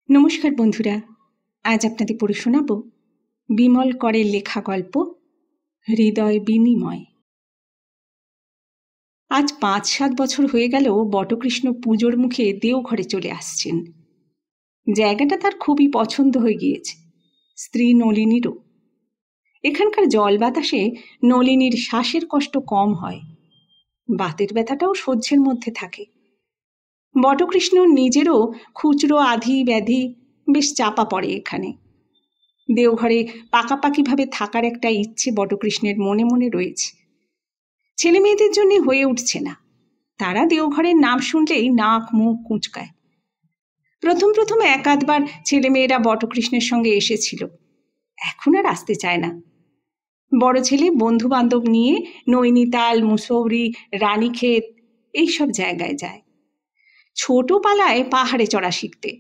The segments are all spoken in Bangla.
নমস্কার বন্ধুরা, আজ আপনাদের পড়ে শোনাব বিমল করের লেখা গল্প হৃদয় বিনিময়। আজ ৫-৭ বছর হয়ে গেল বটকৃষ্ণ পুজোর মুখে দেওঘরে চলে আসছেন। জায়গাটা তার খুবই পছন্দ হয়ে গিয়েছে, স্ত্রী নলিনীরও। এখানকার জল বাতাসে নলিনীর শ্বাসের কষ্ট কম হয়, বাতের ব্যথাটাও সহ্যের মধ্যে থাকে। বটকৃষ্ণ নিজেরও খুচরো আধি ব্যাধি বেশ চাপা পড়ে এখানে। দেওঘরে পাকাপাকিভাবে থাকার একটা ইচ্ছে বটকৃষ্ণের মনে মনে রয়েছে। ছেলে মেয়েদের জন্য হয়ে উঠছে না, তারা দেওঘরের নাম শুনলেই নাক মুখ কুঁচকায়। প্রথম প্রথম এক আধবার ছেলেমেয়েরা বটকৃষ্ণের সঙ্গে এসেছিল, এখন আর আসতে চায় না। বড় ছেলে বন্ধু বান্ধব নিয়ে নৈনিতাল, মুসৌরি, রানীক্ষেত এইসব জায়গায় যায়। ছোট পালায় পাহাড়ে চড়া শিখতে।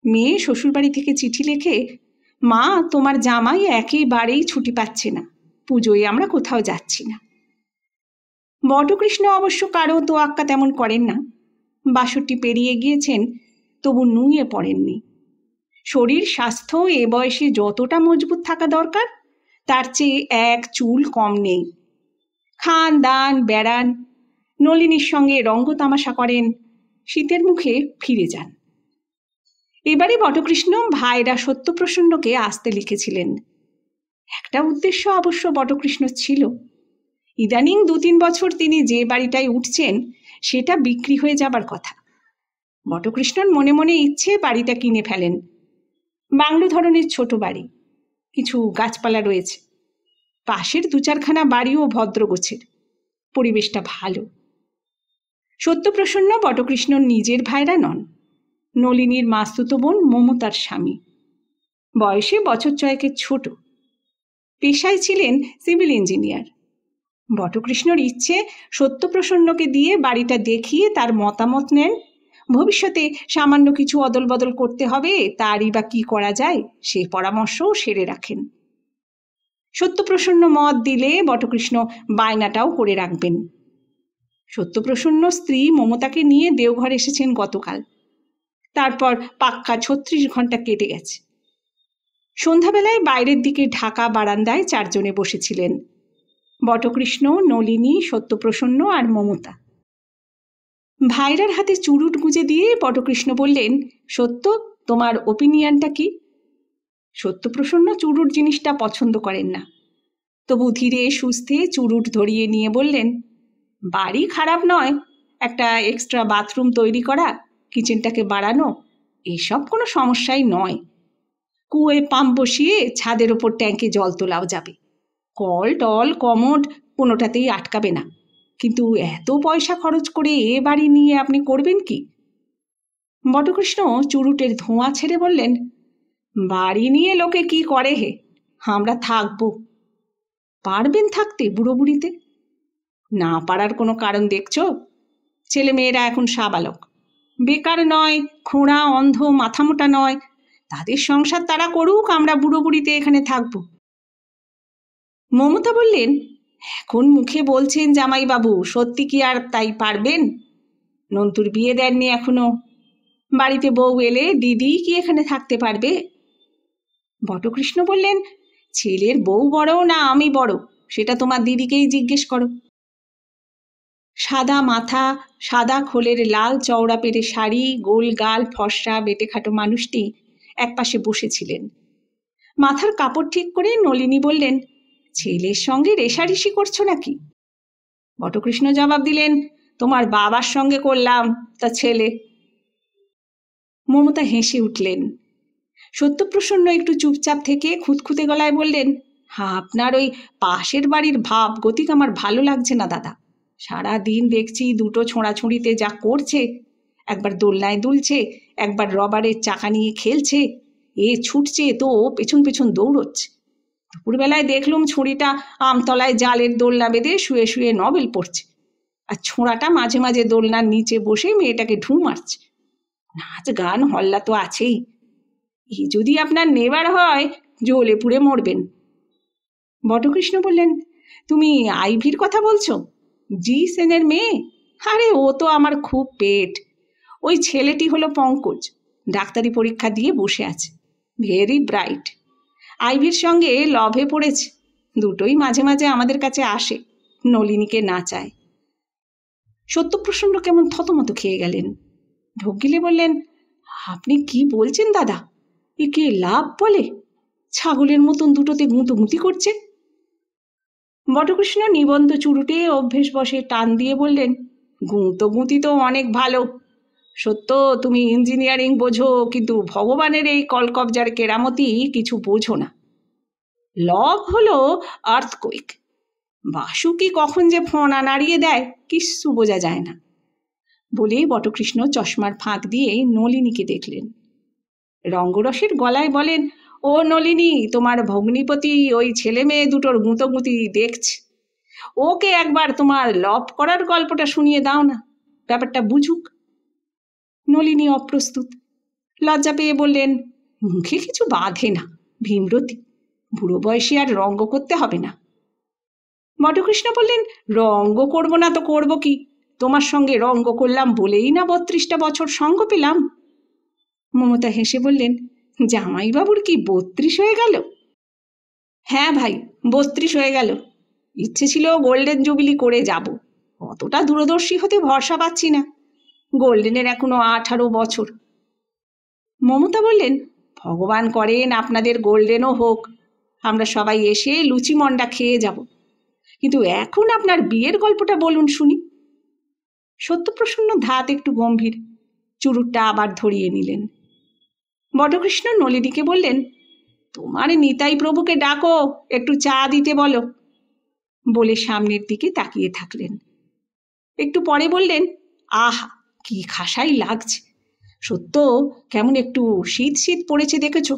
মেয়ে শ্বশুরবাড়ি থেকে চিঠি লেখে, মা তোমার জামাই একেবারেই ছুটি পাচ্ছে না, পুজোয় আমরা কোথাও যাচ্ছি না। বটকৃষ্ণ অবশ্য কারো তোয়াক্কা তেমন করেন না। ৬২ পেরিয়ে গিয়েছেন, তবু নুয়ে পড়েননি। শরীর স্বাস্থ্য এ বয়সে যতটা মজবুত থাকা দরকার তার চেয়ে এক চুল কম নেই। খান দান বেড়ান, নলিনীর সঙ্গে রঙ্গ তামাশা করেন, শীতের মুখে ফিরে যান। এবারে বটকৃষ্ণ ভাইরা সত্যপ্রসন্নকে আসতে লিখেছিলেন। একটা উদ্দেশ্য অবশ্য বটকৃষ্ণ ছিল। ইদানিং ২-৩ বছর তিনি যে বাড়িটায় উঠছেন সেটা বিক্রি হয়ে যাবার কথা। বটকৃষ্ণর মনে মনে ইচ্ছে বাড়িটা কিনে ফেলেন। বাংলো ধরনের ছোট বাড়ি, কিছু গাছপালা রয়েছে। পাশের ২-৪খানা বাড়িও ভদ্রগোছের, পরিবেশটা ভালো। সত্যপ্রসন্ন বটকৃষ্ণর নিজের ভাইরা নন, নলিনীর মাস্তুতো বোন মমতার স্বামী। বয়সে বছর ৬ ছোট, পেশায় ছিলেন সিভিল ইঞ্জিনিয়ার। বটকৃষ্ণর ইচ্ছে সত্যপ্রসন্নকে দিয়ে বাড়িটা দেখিয়ে তার মতামত নেন। ভবিষ্যতে সামান্য কিছু অদল বদল করতে হবে, তারই বা কি করা যায় সে পরামর্শও সেরে রাখেন। সত্যপ্রসন্ন মত দিলে বটকৃষ্ণ বায়নাটাও করে রাখবেন। সত্যপ্রসন্ন স্ত্রী মমতাকে নিয়ে দেওঘর এসেছেন গতকাল। তারপর পাক্কা ৩৬ ঘন্টা কেটে গেছে। সন্ধ্যাবেলায় বাইরের দিকে ঢাকা বারান্দায় ৪ জনে বসেছিলেন, বটকৃষ্ণ, নলিনী, সত্যপ্রসন্ন আর মমতা। ভাইরার হাতে চুরুট গুঁজে দিয়ে বটকৃষ্ণ বললেন, সত্য, তোমার ওপিনিয়নটা কি? সত্যপ্রসন্ন চুরুট জিনিসটা পছন্দ করেন না, তবু ধীরে সুস্থে চুরুট ধরিয়ে নিয়ে বললেন, বাড়ি খারাপ নয়, একটা এক্সট্রা বাথরুম তৈরি করা, কিচেনটাকে বাড়ানো, এসব কোনো সমস্যাই নয়। কুয়োয় পাম্প বসিয়ে ছাদের ওপর ট্যাঙ্কে জল তোলাও যাবে। কল টল কমোড কোনোটাতেই আটকাবে না। কিন্তু এত পয়সা খরচ করে এ বাড়ি নিয়ে আপনি করবেন কি? বটকৃষ্ণ চুরুটের ধোঁয়া ছেড়ে বললেন, বাড়ি নিয়ে লোকে কি করে হে, আমরা থাকবো। পারবেন থাকতে বুড়ো বুড়িতে? না পারার কোনো কারণ দেখছো? ছেলে মেয়েরা এখন সাবালক, বেকার নয়, খোঁড়া অন্ধ মাথামোটা নয়, তাদের সংসার তারা করুক, আমরা বুড়ো বুড়িতে এখানে থাকবো। মমতা বললেন, এখন মুখে বলছেন জামাইবাবু, সত্যি কি আর তাই পারবেন? নন্তুর বিয়ে দেননি এখনো, বাড়িতে বউ এলে দিদি কি এখানে থাকতে পারবে? বটকৃষ্ণ বললেন, ছেলের বউ বড় না আমি বড়, সেটা তোমার দিদিকেই জিজ্ঞেস করো। সাদা মাথা, সাদা খোলের লাল চওড়া পেরে শাড়ি, গোল গাল, ফর্সা বেটেখাটো মানুষটি একপাশে বসেছিলেন। মাথার কাপড় ঠিক করে নলিনী বললেন, ছেলের সঙ্গে রেষারেষি করছো নাকি? বটকৃষ্ণ জবাব দিলেন, তোমার বাবার সঙ্গে করলাম, তা ছেলে। মমতা হেসে উঠলেন। সত্যপ্রসন্ন একটু চুপচাপ থেকে খুঁতখুঁতে গলায় বললেন, আপনার ওই পাশের বাড়ির ভাব গতিক আমার ভালো লাগছে না দাদা। সারা দিন দেখছি দুটো ছোঁড়াছুঁড়িতে যা করছে, একবার দোলনায় দুলছে, একবার রবারের চাকা নিয়ে খেলছে, এ ছুটছে তো পেছন পেছন দৌড়চ্ছে। দুপুরবেলায় দেখলুম ছুঁড়িটা আমতলায় জালের দোলনা বেঁধে শুয়ে শুয়ে নভেল পড়ছে, আর ছোঁড়াটা মাঝে মাঝে দোলনার নিচে বসে মেয়েটাকে ঢু মারছে। নাচ গান হল্লা তো আছেই। এই যদি আপনার নেবার হয় জ্বলে পুড়ে মরবেন। বটকৃষ্ণ বললেন, তুমি আইভির কথা বলছো? জি সেনের মেয়ে? আরে ও তো আমার খুব পেট। ওই ছেলেটি হলো পঙ্কজ, ডাক্তারি পরীক্ষা দিয়ে বসে আছে, ভেরি ব্রাইট। আইভির সঙ্গে লভে পড়েছে, দুটোই মাঝে মাঝে আমাদের কাছে আসে, নলিনীকে না চায়। সত্যপ্রসন্ন কেমন থতমত খেয়ে গেলেন। ঢোক গিলে বললেন, আপনি কি বলছেন দাদা? একে লাভ বলে? ছাগলের মতন দুটোতে গুঁতোগুঁতি করছে। বটকৃষ্ণ নিবন্ধ চুরুটে অভ্যেস বসে টান দিয়ে বললেন, গুঁতোগুঁতি তো অনেক ভালো সত্য, তুমি ইঞ্জিনিয়ারিং বোঝো, কিন্তু ভগবানের এই কলকবজার কেরামতি কিছু বোঝো না। লভ হলো আর্থকুইক, বাসুকি কখন যে ফোঁড়া নাড়িয়ে দেয় কিচ্ছু বোঝা যায় না। বলেই বটকৃষ্ণ চশমার ফাঁক দিয়ে নলিনীকে দেখলেন। রঙ্গরসের গলায় বলেন, ও নলিনী, তোমার ভগ্নিপতি ওই ছেলে মেয়ে দুটোর গুঁতোগুঁতি দেখছে, ওকে একবার তোমার লভ করার গল্পটা শুনিয়ে দাও না, ব্যাপারটা বুঝুক। নলিনী অপ্রস্তুত, লজ্জা পেয়ে বললেন, মুখে কিছু বাঁধে না, ভীমরতি, বুড়ো বয়সে আর রঙ্গ করতে হবে না। বটকৃষ্ণ বললেন, রঙ্গ করব না তো করব কি? তোমার সঙ্গে রঙ্গ করলাম বলেই না 32টা বছর সঙ্গ পেলাম। মমতা হেসে বললেন, জামাইবাবুর কি 32 হয়ে গেল? হ্যাঁ ভাই, 32 হয়ে গেল। ইচ্ছে ছিল গোল্ডেন জুবিলি করে যাব, অতটা দূরদর্শী হতে ভরসা পাচ্ছি না। গোল্ডেনের এখনো 18 বছর। মমতা বললেন, ভগবান করেন আপনাদের গোল্ডেনও হোক, আমরা সবাই এসে লুচি মন্ডা খেয়ে যাব, কিন্তু এখন আপনার বিয়ের গল্পটা বলুন শুনি। সত্যপ্রসন্ন ধাত একটু গম্ভীর, চুরুটটা আবার ধরিয়ে নিলেন। বটকৃষ্ণ নলিনীকে বললেন, তোমার নিতাই প্রভুকে ডাকো, একটু চা দিতে বলো। বলে সামনের দিকে তাকিয়ে থাকলেন। একটু পরে বললেন, আহা কি খাসাই লাগছে, সত্য কেমন একটু শীত শীত পড়েছে দেখেছ?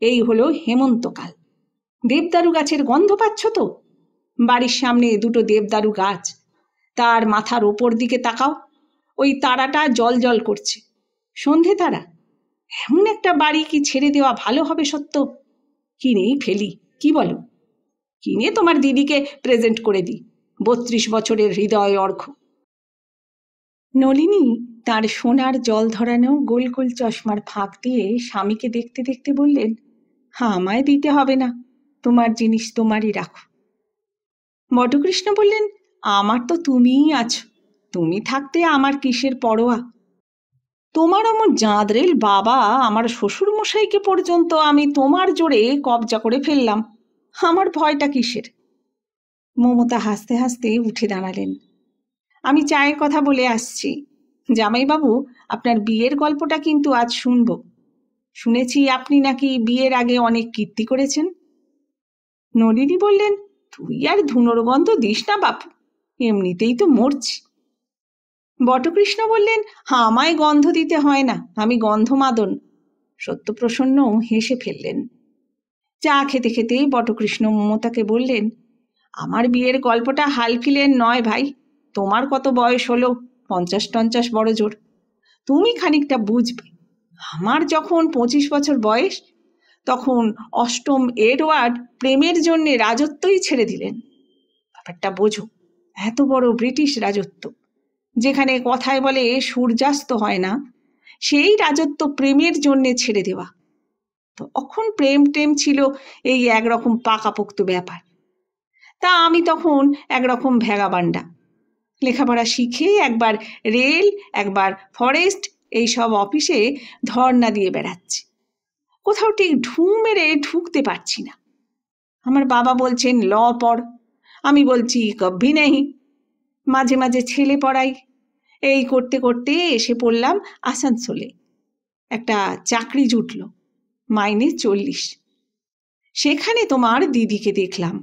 এই হলো হেমন্তকাল। দেবদারু গাছের গন্ধ পাচ্ছ তো? বাড়ির সামনে দুটো দেবদারু গাছ, তার মাথার ওপর দিকে তাকাও, ওই তারাটা জল জল করছে, সন্ধে তারা। এমন একটা বাড়ি কি ছেড়ে দেওয়া ভালো হবে সত্য? কিনেই ফেলি, কি বলো? কিনে তোমার দিদিকে প্রেজেন্ট করে দিই, 32 বছরের হৃদয় অর্ঘ্য। নলিনী তার সোনার জল ধরানো গোল গোল চশমার ফাঁক দিয়ে স্বামীকে দেখতে দেখতে বললেন, আমায় দিতে হবে না, তোমার জিনিস তোমারই রাখো। বটকৃষ্ণ বললেন, আমার তো তুমিই আছো, তুমি থাকতে আমার কিসের পরোয়া? তোমার আমার জাঁদরেল বাবা আমার শ্বশুরমশাইকে পর্যন্ত আমি তোমার জোরে কবজা করে ফেললাম, আমার ভয়টা কিসের? মমতা হাসতে হাসতে উঠে দাঁড়ালেন। আমি চায়ের কথা বলে আসছি। জামাইবাবু, আপনার বিয়ের গল্পটা কিন্তু আজ শুনব। শুনেছি আপনি নাকি বিয়ের আগে অনেক কীর্তি করেছেন। নলিনী বললেন, তুই আর ধুনোর গন্ধ দিস না বাপু, এমনিতেই তো মরছি। বটকৃষ্ণ বললেন, আমায় গন্ধ দিতে হয় না, আমি গন্ধমাদন। সত্যপ্রসন্ন হেসে ফেললেন। চা খেতে খেতে বটকৃষ্ণ মমতাকে বললেন, আমার বিয়ের গল্পটা হালফিলের নয় ভাই, তোমার কত বয়স হলো, 50-50 বড় জোর, তুমি খানিকটা বুঝবে। আমার যখন 25 বছর বয়স, তখন অষ্টম এডওয়ার্ড প্রেমের জন্যে রাজত্বই ছেড়ে দিলেন। ব্যাপারটা বোঝো, এত বড় ব্রিটিশ রাজত্ব, যেখানে কথায় বলে সূর্যাস্ত হয় না, সেই রাজত্ব প্রেমের জন্যে ছেড়ে দেওয়া। তখন প্রেম টেম ছিল এই একরকম পাকাপোক্ত ব্যাপার। তা আমি তখন একরকম ভ্যাগাবান্ডা, লেখাপড়া শিখে একবার রেল, একবার ফরেস্ট, এইসব অফিসে ধর্ণা দিয়ে বেড়াচ্ছি, কোথাও ঠিক ঢু মেরে ঢুকতে পারছি না। আমার বাবা বলছেন ল পড়, আমি বলছি কভি নেই। মাঝে মাঝে ছেলে পড়াই, এই করতে করতে এসে পড়লাম আসানসোলে। একটা চাকরি জুটল, মাইনে 40। সেখানে তোমার দিদিকে দেখলাম।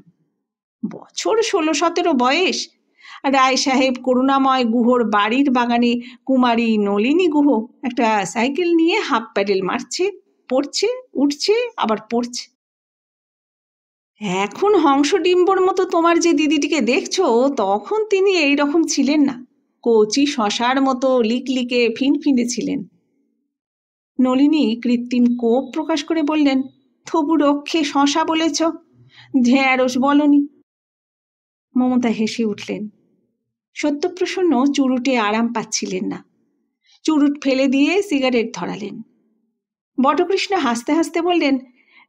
বছর 16-17 বয়স, রায় সাহেব করুণাময় গুহর বাড়ির বাগানে কুমারী নলিনী গুহ একটা সাইকেল নিয়ে হাফ প্যাডেল মারছে, পড়ছে, উঠছে, আবার পড়ছে। এখন হংসডিম্বর মতো তোমার যে দিদিটিকে দেখছো, তখন তিনি এই রকম ছিলেন না, কচি শশার মতো লিকলিকে ফিনফিনে ছিলেন। নলিনী কৃত্রিম কোপ প্রকাশ করে বললেন, তবু রক্ষে শশা বলেছ, ঢেঁড়স বলনি। মমতা হেসে উঠলেন। সত্যপ্রসন্ন চুরুটে আরাম পাচ্ছিলেন না, চুরুট ফেলে দিয়ে সিগারেট ধরালেন। বটকৃষ্ণ হাসতে হাসতে বললেন,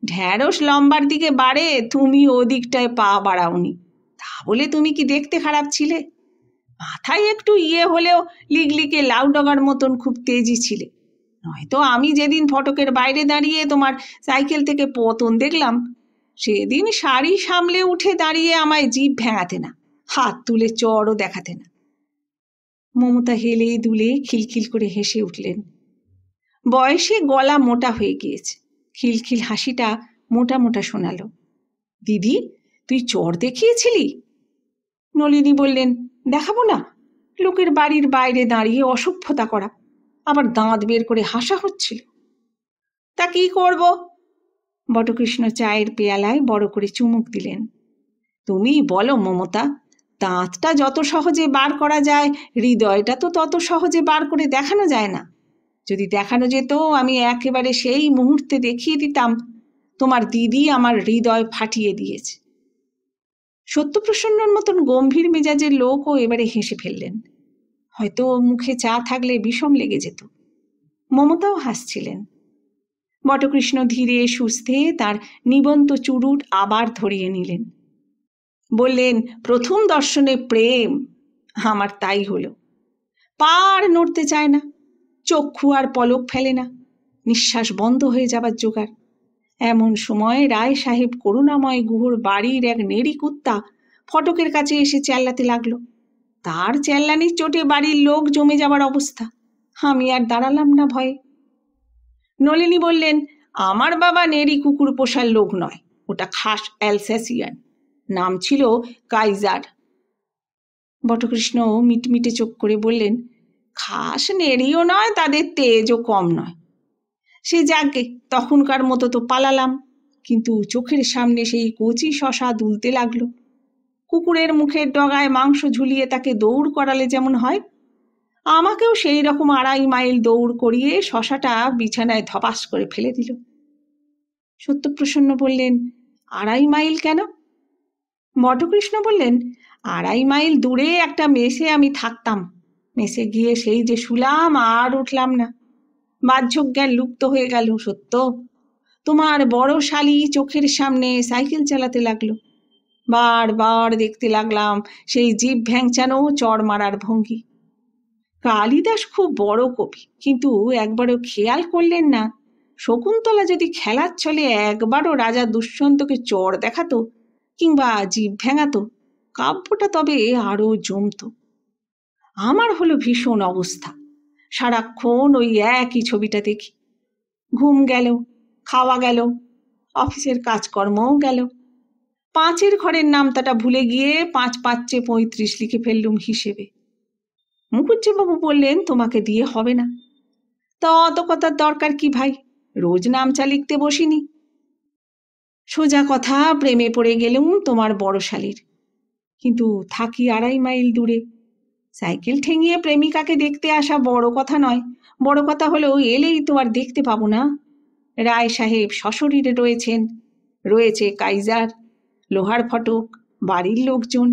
ঢ্যাঁড়স লম্বার দিকে বাড়ে, তুমি ওদিকটায় পা বাড়াওনি, তা বলে তুমি কি দেখতে খারাপ ছিলে? মাথায় একটু হলেও লিগলিকে লাউডগার মতন খুব তেজি ছিলে। নয়তো আমি যেদিন ফটকের বাইরে দাঁড়িয়ে তোমার সাইকেল থেকে পতন দেখলাম, সেদিন শাড়ি সামলে উঠে দাঁড়িয়ে আমায় জিভ ভেঙাতে না, হাত তুলে চড়ও দেখাতে না। মমতা হেলে দুলে খিলখিল করে হেসে উঠলেন। বয়সে গলা মোটা হয়ে গিয়েছে, খিলখিল হাসিটা মোটা মোটা শোনালো। দিদি, তুই চড় দেখিয়েছিলি? নলিনী বললেন, দেখাবো না? লোকের বাড়ির বাইরে দাঁড়িয়ে অসভ্যতা করা, আবার দাঁত বের করে হাসা হচ্ছিল। তা কি করব? বটকৃষ্ণ চায়ের পেয়ালায় বড় করে চুমুক দিলেন। তুমিই বলো মমতা, দাঁতটা যত সহজে বার করা যায়, হৃদয়টা তো তত সহজে বার করে দেখানো যায় না। যদি দেখানো যেত, আমি একেবারে সেই মুহূর্তে দেখিয়ে দিতাম তোমার দিদি আমার হৃদয় ফাটিয়ে দিয়েছে। সত্যপ্রসন্নর মতন গম্ভীর মেজাজের লোকও এবারে হেসে ফেললেন। হয়তো মুখে চা থাকলে বিষম লেগে যেত। মমতাও হাসছিলেন। বটকৃষ্ণ ধীরে সুস্থে তার নিবন্ত চুরুট আবার ধরিয়ে নিলেন। বললেন, প্রথম দর্শনে প্রেম। আমার তাই হলো। পা আর নড়তে চায় না, চক্ষু আর পলক ফেলে না, নিঃশ্বাস বন্ধ হয়ে যাবার জোগাড়। এমন সময় রায় সাহেব করুণাময় গুহর বাড়ির এক নেড়ি কুত্তা ফটকের কাছে এসে চেল্লাতে লাগলো। তার চেল্লানির চোটে বাড়ির লোক জমে যাবার অবস্থা। আমি আর দাঁড়ালাম না ভয়ে। নলিনী বললেন, আমার বাবা নেড়ি কুকুর পোষার লোক নয়, ওটা খাস অ্যালসেসিয়ান, নাম ছিল কাইজার। বটকৃষ্ণ মিটমিটে চোখ করে বললেন, খাস নেড়িও নয়, তাদের তেজও কম নয়। সে যাকে, তখনকার মতো তো পালালাম, কিন্তু চোখের সামনে সেই কচি শশা দুলতে লাগলো। কুকুরের মুখের ডগায় মাংস ঝুলিয়ে তাকে দৌড় করালে যেমন হয়, আমাকেও সেই রকম 2.5 মাইল দৌড় করিয়ে শশাটা বিছানায় ধপাস করে ফেলে দিল। সত্যপ্রসন্ন বললেন, 2.5 মাইল কেন? বটকৃষ্ণ বললেন, 2.5 মাইল দূরে একটা মেসে আমি থাকতাম। মেসে গিয়ে সেই যে শুলাম, আর উঠলাম না। বাহ্যজ্ঞান লুপ্ত হয়ে গেল সত্য। তোমার বড় শালি চোখের সামনে সাইকেল চালাতে লাগলো। বারবার দেখতে লাগলাম সেই জিভ ভ্যাংচানো চড় মারার ভঙ্গি। কালিদাস খুব বড় কবি, কিন্তু একবারও খেয়াল করলেন না, শকুন্তলা যদি খেলার ছলে একবারও রাজা দুষ্যন্তকে চড় দেখাতো কিংবা জিভ ভেঙাতো, কাব্যটা তবে আরো জমত। আমার হলো ভীষণ অবস্থা, সারাক্ষণ ওই একই ছবিটা দেখি। ঘুম গেল, খাওয়া গেল, অফিসের কাজকর্মও গেল। 5-এর ঘরের নামতাটা ভুলে গিয়ে 5×5 = 35 লিখে ফেললুম হিসেবে। মুখুজ্জেবাবু বললেন, তোমাকে দিয়ে হবে না। তা অত কথার দরকার কি ভাই, রোজ নামচা লিখতে বসিনি। সোজা কথা, প্রেমে পড়ে গেলুম তোমার বড় শালীর, কিন্তু থাকি 2.5 মাইল দূরে। সাইকেল ঠেঙিয়ে প্রেমিকাকে দেখতে আসা বড় কথা নয়, বড় কথা হলো এলেই তো আর দেখতে পাবো না। রায় সাহেব সশরীরে রয়েছেন, রয়েছে কাইজার, লোহার ফটক, বাড়ির লোকজন।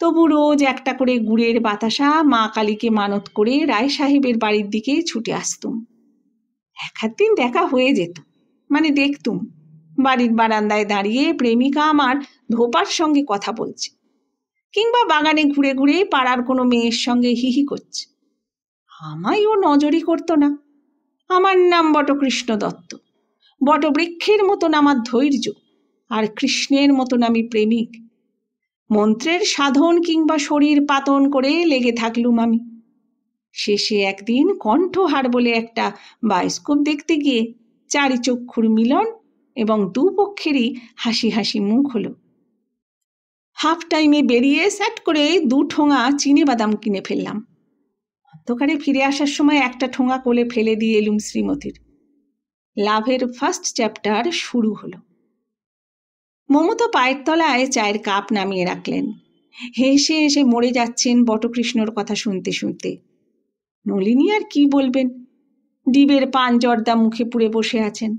তবু রোজ একটা করে গুড়ের বাতাসা মা কালীকে মানত করে রায় সাহেবের বাড়ির দিকে ছুটে আসতুম। 1-2 দিন দেখা হয়ে যেত, মানে দেখতুম বাড়ির বারান্দায় দাঁড়িয়ে প্রেমিকা আমার ধোপার সঙ্গে কথা বলছে, কিংবা বাগানে ঘুরে ঘুরে পাড়ার কোনো মেয়ের সঙ্গে হিহি করছে। আমায় ও নজরই করতো না। আমার নাম বটকৃষ্ণ দত্ত। বটবৃক্ষের মতন আমার ধৈর্য, আর কৃষ্ণের মতন আমি প্রেমিক। মন্ত্রের সাধন কিংবা শরীর পাতন করে লেগে থাকলুম আমি। শেষে একদিন কণ্ঠহার বলে একটা বায়োস্কোপ দেখতে গিয়ে চারিচক্ষুর মিলন এবং দুপক্ষেরই হাসি হাসি মুখ হলো। হাফ টাইমে বেরিয়ে স্যাট করে 2 ঠোঙা চিনেবাদাম কিনে ফেললাম। অন্ধকারে ফিরে আসার সময় একটা ঠোঙা কোলে ফেলে দিয়ে এলুম শ্রীমতীর। লাভের ফার্স্ট চ্যাপ্টার শুরু হলো। মমতা পায়ের তলায় চায়ের কাপ নামিয়ে রাখলেন। হেসে হেসে মরে যাচ্ছেন বটকৃষ্ণর কথা শুনতে শুনতে। নলিনী আর কি বলবেন, ডিবের পান জর্দা মুখে পুড়ে বসে আছেন।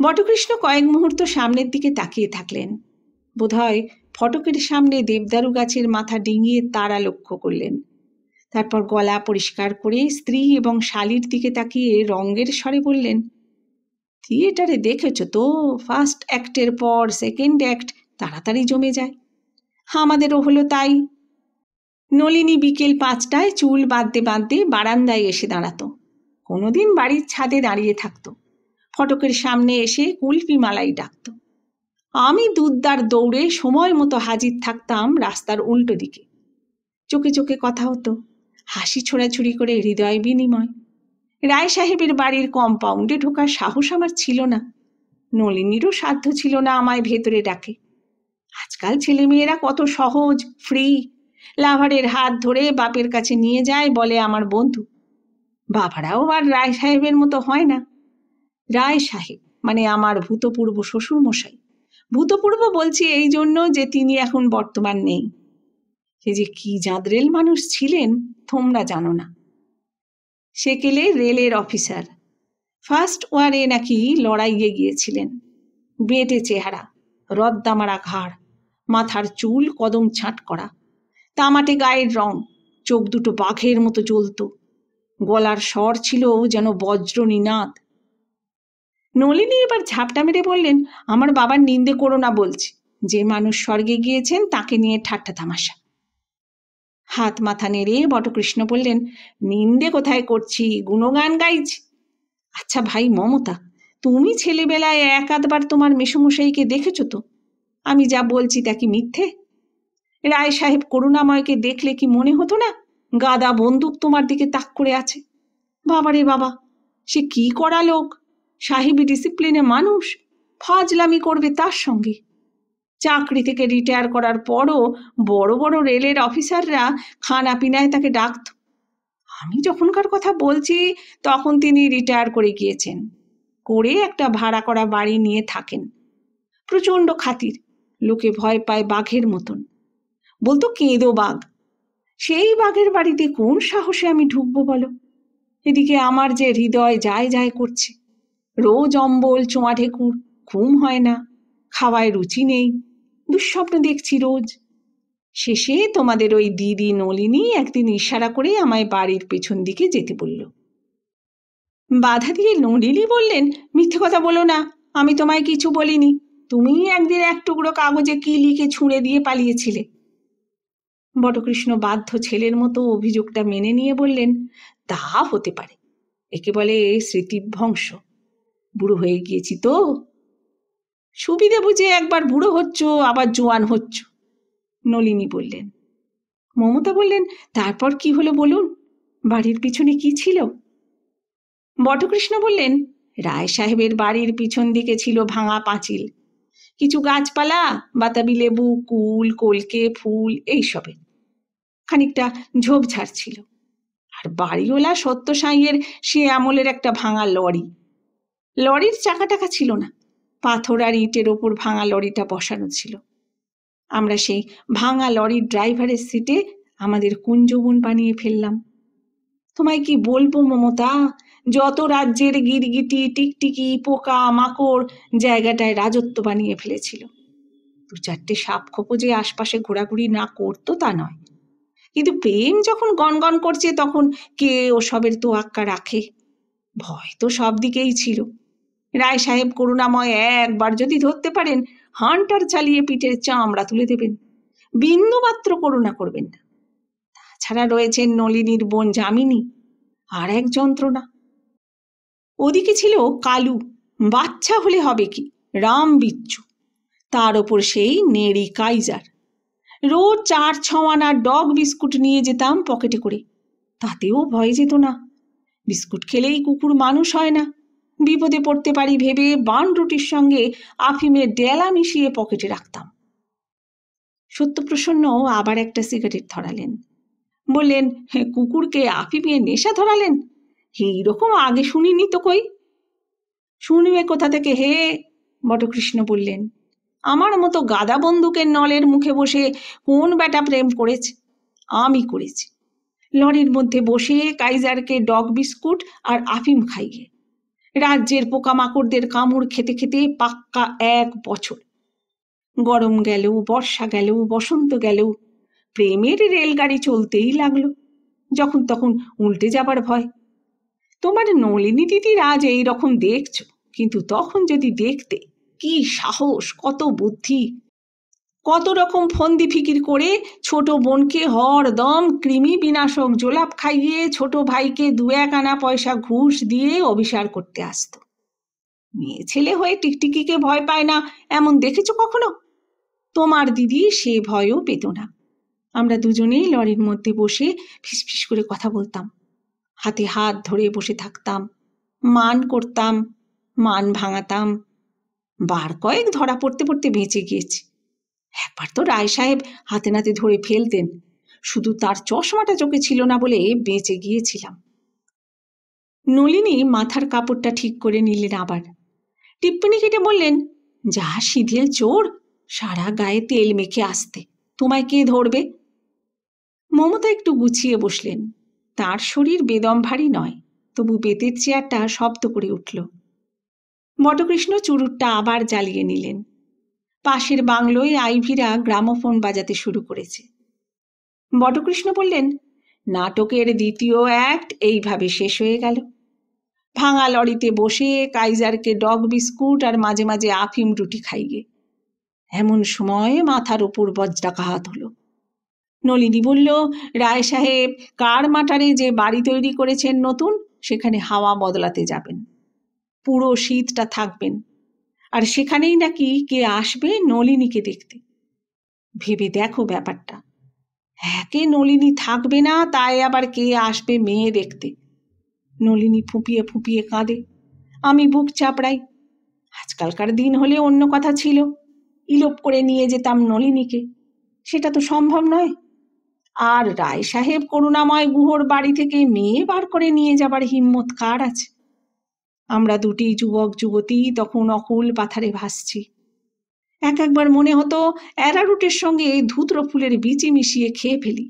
বটকৃষ্ণ কয়েক মুহূর্ত সামনের দিকে তাকিয়ে থাকলেন। বোধহয় ফটকের সামনে দেবদারু গাছের মাথা ডিঙিয়ে তারা লক্ষ্য করলেন। তারপর গলা পরিষ্কার করে স্ত্রী এবং শালির দিকে তাকিয়ে রঙের স্বরে বললেন, থিয়েটারে দেখেছ তো, ফার্স্ট অ্যাক্টের পর সেকেন্ড অ্যাক্ট তাড়াতাড়ি জমে যায়। আমাদেরও হলো তাই। নলিনী বিকেল 5টায় চুল বাঁধতে বাঁধতে বারান্দায় এসে দাঁড়াতো। কোনোদিন বাড়ির ছাদে দাঁড়িয়ে থাকতো, ফটকের সামনে এসে কুলফি মালাই ডাকত। আমি দুধদার দৌড়ে সময় মতো হাজির থাকতাম রাস্তার উল্টো দিকে। চোখে চোখে কথা হতো, হাসি ছোড়াছুড়ি করে হৃদয় বিনিময়। রায় সাহেবের বাড়ির কম্পাউন্ডে ঢোকার সাহস আমার ছিল না। নলিনীরও সাধ্য ছিল না আমায় ভেতরে ডাকে। আজকাল ছেলেমেয়েরা কত সহজ, ফ্রি। লাভারের হাত ধরে বাপের কাছে নিয়ে যায়, বলে আমার বন্ধু। বাবারাও আর রায় সাহেবের মতো হয় না। রায় সাহেব মানে আমার ভূতপূর্ব শ্বশুরমশাই। ভূতপূর্ব বলছি এই জন্য যে তিনি এখন বর্তমান নেই। সে যে কি জাঁদরেল মানুষ ছিলেন তোমরা জানো না। সেকেলে রেলের অফিসার, ফার্স্ট ওয়ারে নাকি লড়াইয়ে গিয়েছিলেন। বেঁটে চেহারা, রদ্দামারা ঘাড়, মাথার চুল কদম ছাঁট করা, তামাটে গায়ের রং, চোখ দুটো বাঘের মতো জ্বলত, গলার স্বর ছিল যেন বজ্র নিনাদ। নলিনী এবার ঝাপটা মেরে বললেন, আমার বাবার নিন্দে করো না বলছি। যে মানুষ স্বর্গে গিয়েছেন তাকে নিয়ে ঠাট্টা তামাশা। হাত মাথা নেড়ে বটকৃষ্ণ বললেন, নিন্দে কোথায় করছি, গুণগান গাইছি। আচ্ছা ভাই মমতা, তুমি ছেলেবেলায় এক আধবার তোমার মেসোমশাইকে দেখেছ তো? আমি যা বলছি তা কি মিথ্যে? রায় সাহেব করুণাময়কে দেখলে কি মনে হতো না গাদা বন্দুক তোমার দিকে তাক করে আছে? বাবারে বাবা, সে কি করা লোক, সাহেবী ডিসিপ্লিনে মানুষ, ফাজলামি করবে তার সঙ্গে। চাকরি থেকে রিটায়ার করার পরও বড় বড় রেলের অফিসাররা খানা পিনায় তাকে ডাকত। আমি যখনকার কথা বলছি তখন তিনি রিটায়ার করে গিয়েছেন, করে একটা ভাড়া করা বাড়ি নিয়ে থাকেন। প্রচণ্ড খাতির, লোকে ভয় পায় বাঘের মতন। বলতো কেঁদো বাঘ। সেই বাঘের বাড়িতে কোন সাহসে আমি ঢুকবো বলো? এদিকে আমার যে হৃদয় যায় যায় করছে। রোজ অম্বল চোঁয়া ঢেকুর, ঘুম হয় না, খাওয়ায় রুচি নেই, দুঃস্বপ্ন দেখছি রোজ। শেষে তোমাদের ওই দিদি নলিনী একদিন ইশারা করে আমায় বাড়ির পেছন দিকে যেতে বলল। বাধা দিয়ে নলিনী বললেন, মিথ্যে কথা বলো না, আমি তোমায় কিছু বলিনি। তুমি একদিন এক টুকরো কাগজে কি লিখে ছুঁড়ে দিয়ে পালিয়েছিলে। বটকৃষ্ণ বাধ্য ছেলের মতো অভিযোগটা মেনে নিয়ে বললেন, তা হতে পারে, একে বলে স্মৃতিভ্রংশ। বুড়ো হয়ে গিয়েছি তো। সুবিধে বুঝে একবার বুড়ো হচ্ছ আবার জোয়ান হচ্ছ, নলিনী বললেন। মমতা বললেন, তারপর কি হলো বলুন, বাড়ির পিছনে কি ছিল? বটকৃষ্ণ বললেন, রায় সাহেবের বাড়ির পিছন দিকে ছিল ভাঙা পাঁচিল, কিছু গাছপালা, বাতাবি লেবু, কুল, কলকে, ফুল এইসবে। খানিকটা ঝোপঝাড় ছিল। আর বাড়িওয়ালা সত্য সাঁইয়ের সে আমলের একটা ভাঙা লরি। লরির চাকা টাকা ছিল না, পাথর আর ইটের ওপর ভাঙা লরিটা বসানো ছিল। আমরা সেই ভাঙা লরির ড্রাইভারের সিটে আমাদের কুঞ্জবন বানিয়ে ফেললাম। তোমায় কি বলবো মমতা, যত রাজ্যের গিরগিটি, টিকটিকি, পোকা মাকড় জায়গাটায় রাজত্ব বানিয়ে ফেলেছিল। 2-4টে সাপ খোপো যে আশপাশে ঘোরাঘুরি না করতো তা নয়, কিন্তু প্রেম যখন গনগন করছে তখন কে ওসবের তোয়াক্কা রাখে? ভয় তো সব দিকেই ছিল। রায় সাহেব করুণাময় একবার যদি ধরতে পারেন, হান্টার চালিয়ে পিঠের চামড়া তুলে দেবেন, বিন্দু মাত্র করুণা করবেন না। তাছাড়া রয়েছেন নলিনীর বোন যামিনী, আর এক যন্ত্রণা। ওদিকে ছিল কালু, বাচ্চা হলে হবে কি, রাম বিচ্ছু। তার ওপর সেই নেড়ি কাইজার। রোজ 4-6 আনা ডগ বিস্কুট নিয়ে যেতাম পকেটে করে, তাতেও ভয় যেত না। বিস্কুট খেলেই কুকুর মানুষ হয় না, বিপদে পড়তে পারি ভেবে বান রুটির সঙ্গে আফিমের ডেলা মিশিয়ে পকেটে রাখতাম। সত্যপ্রসন্ন আবার একটা সিগারেট ধরালেন, বললেন, কুকুরকে আফিমে নেশা ধরালেন? এইরকম আগে শুনিনি তো কই। শুনবে কোথা থেকে হে? বটকৃষ্ণ বললেন, আমার মতো গাদা বন্দুকের নলের মুখে বসে কোন বেটা প্রেম করেছে? আমি করেছি, লরির মধ্যে বসে কাইজারকে ডগ বিস্কুট আর আফিম খাইয়ে। রাজ্যের পোকামাকড়দের কামড় খেতে খেতে পাক্কা 1 বছর। গরম গেল, বর্ষা গেল, বসন্ত গেল, প্রেমের রেলগাড়ি চলতেই লাগলো। যখন তখন উল্টে যাবার ভয়। তোমার নলিনী দিদির আজ এই রকম দেখছো, কিন্তু তখন যদি দেখতে, কি সাহস, কত বুদ্ধি, কত রকম ফন্দি ফিকির করে ছোট বোনকে হরদম কৃমি বিনাশক জোলাপ খাইয়ে ছোট ভাইকে 2-1 আনা পয়সা ঘুষ দিয়ে অভিসার করতে আসতো। মেয়ে ছেলে হয়ে টিকটিকিকে ভয় পায় না এমন দেখেছো কখনো? তোমার দিদি সে ভয়ও পেত না। আমরা দুজনেই লরির মধ্যে বসে ফিসফিস করে কথা বলতাম, হাতে হাত ধরে বসে থাকতাম, মান করতাম, মান ভাঙাতাম। বার কয়েক ধরা পড়তে পড়তে বেঁচে গিয়েছি। একবার তো রায় সাহেব হাতে নাতে ধরে ফেলতেন, শুধু তার চশমাটা চোখে ছিল না বলে বেঁচে গিয়েছিলাম। নলিনী মাথার কাপড়টা ঠিক করে নিলেন আবার, টিপ্পনি কেটে বললেন, যা সিধেল চোর, সারা গায়ে তেল মেখে আসতে, তোমায় কে ধরবে? মমতা একটু গুছিয়ে বসলেন। তার শরীর বেদম ভারী নয়, তবু বেতের চেয়ারটা শব্দ করে উঠল। বটকৃষ্ণ চুরুটটা আবার জ্বালিয়ে নিলেন। পাশের বাংলোয় আইভিরা গ্রামোফোন বাজাতে শুরু করেছে। বটকৃষ্ণ বললেন, নাটকের দ্বিতীয় অ্যাক্ট এইভাবে শেষ হয়ে গেল। ভাঙা লরিতে বসে কাইজারকে ডগ বিস্কুট আর মাঝে মাঝে আফিম রুটি খাইয়ে। এমন সময় মাথার উপর বজ্রাঘাত হলো। নলিনী বলল, রায় সাহেব কার মাটারে যে বাড়ি তৈরি করেছেন নতুন, সেখানে হাওয়া বদলাতে যাবেন, পুরো শীতটা থাকবেন, আর সেখানেই নাকি কে আসবে নলিনীকে দেখতে। ভেবে দেখো ব্যাপারটা, একে নলিনী থাকবে না, তাই আবার কে আসবে মেয়ে দেখতে? নলিনী ফুঁপিয়ে ফুঁপিয়ে কাঁদে, আমি বুক চাপড়াই। আজকালকার দিন হলে অন্য কথা ছিল, ইলোপ করে নিয়ে যেতাম নলিনীকে, সেটা তো সম্ভব নয়। আর রায় সাহেব করুণাময় গুহর বাড়ি থেকে মেয়ে বার করে নিয়ে যাবার হিম্মত কার আছে? আমরা দুটি যুবক যুবতী তখন অকুল পাথারে ভাসছি। একবার মনে হতো অ্যারারুটের সঙ্গে ধুত্র ফুলের বিচি মিশিয়ে খেয়ে ফেলি।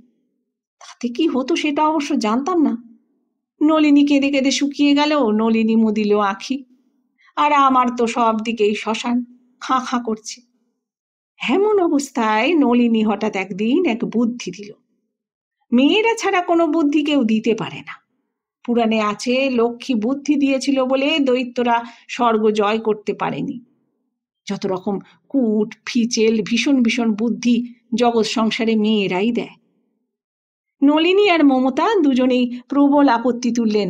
তাতে কি হতো সেটা অবশ্য জানতাম না। নলিনী কেঁদে কেঁদে শুকিয়ে গেল, নলিনী মুদিল আঁখি, আর আমার তো সব দিকেই শ্মশান, খাঁ খাঁ করছে। এমন অবস্থায় নলিনী হঠাৎ একদিন এক বুদ্ধি দিল। মেয়েরা ছাড়া কোনো বুদ্ধি কেউ দিতে পারে না। পুরাণে আছে, লক্ষ্মী বুদ্ধি দিয়েছিল বলে দৈত্যরা স্বর্গ জয় করতে পারেনি। যত রকম কূট ফিচেল ভীষণ ভীষণ বুদ্ধি জগৎ সংসারে মেয়েরাই দেয়। নলিনী আর মমতা দুজনেই প্রবল আপত্তি তুললেন,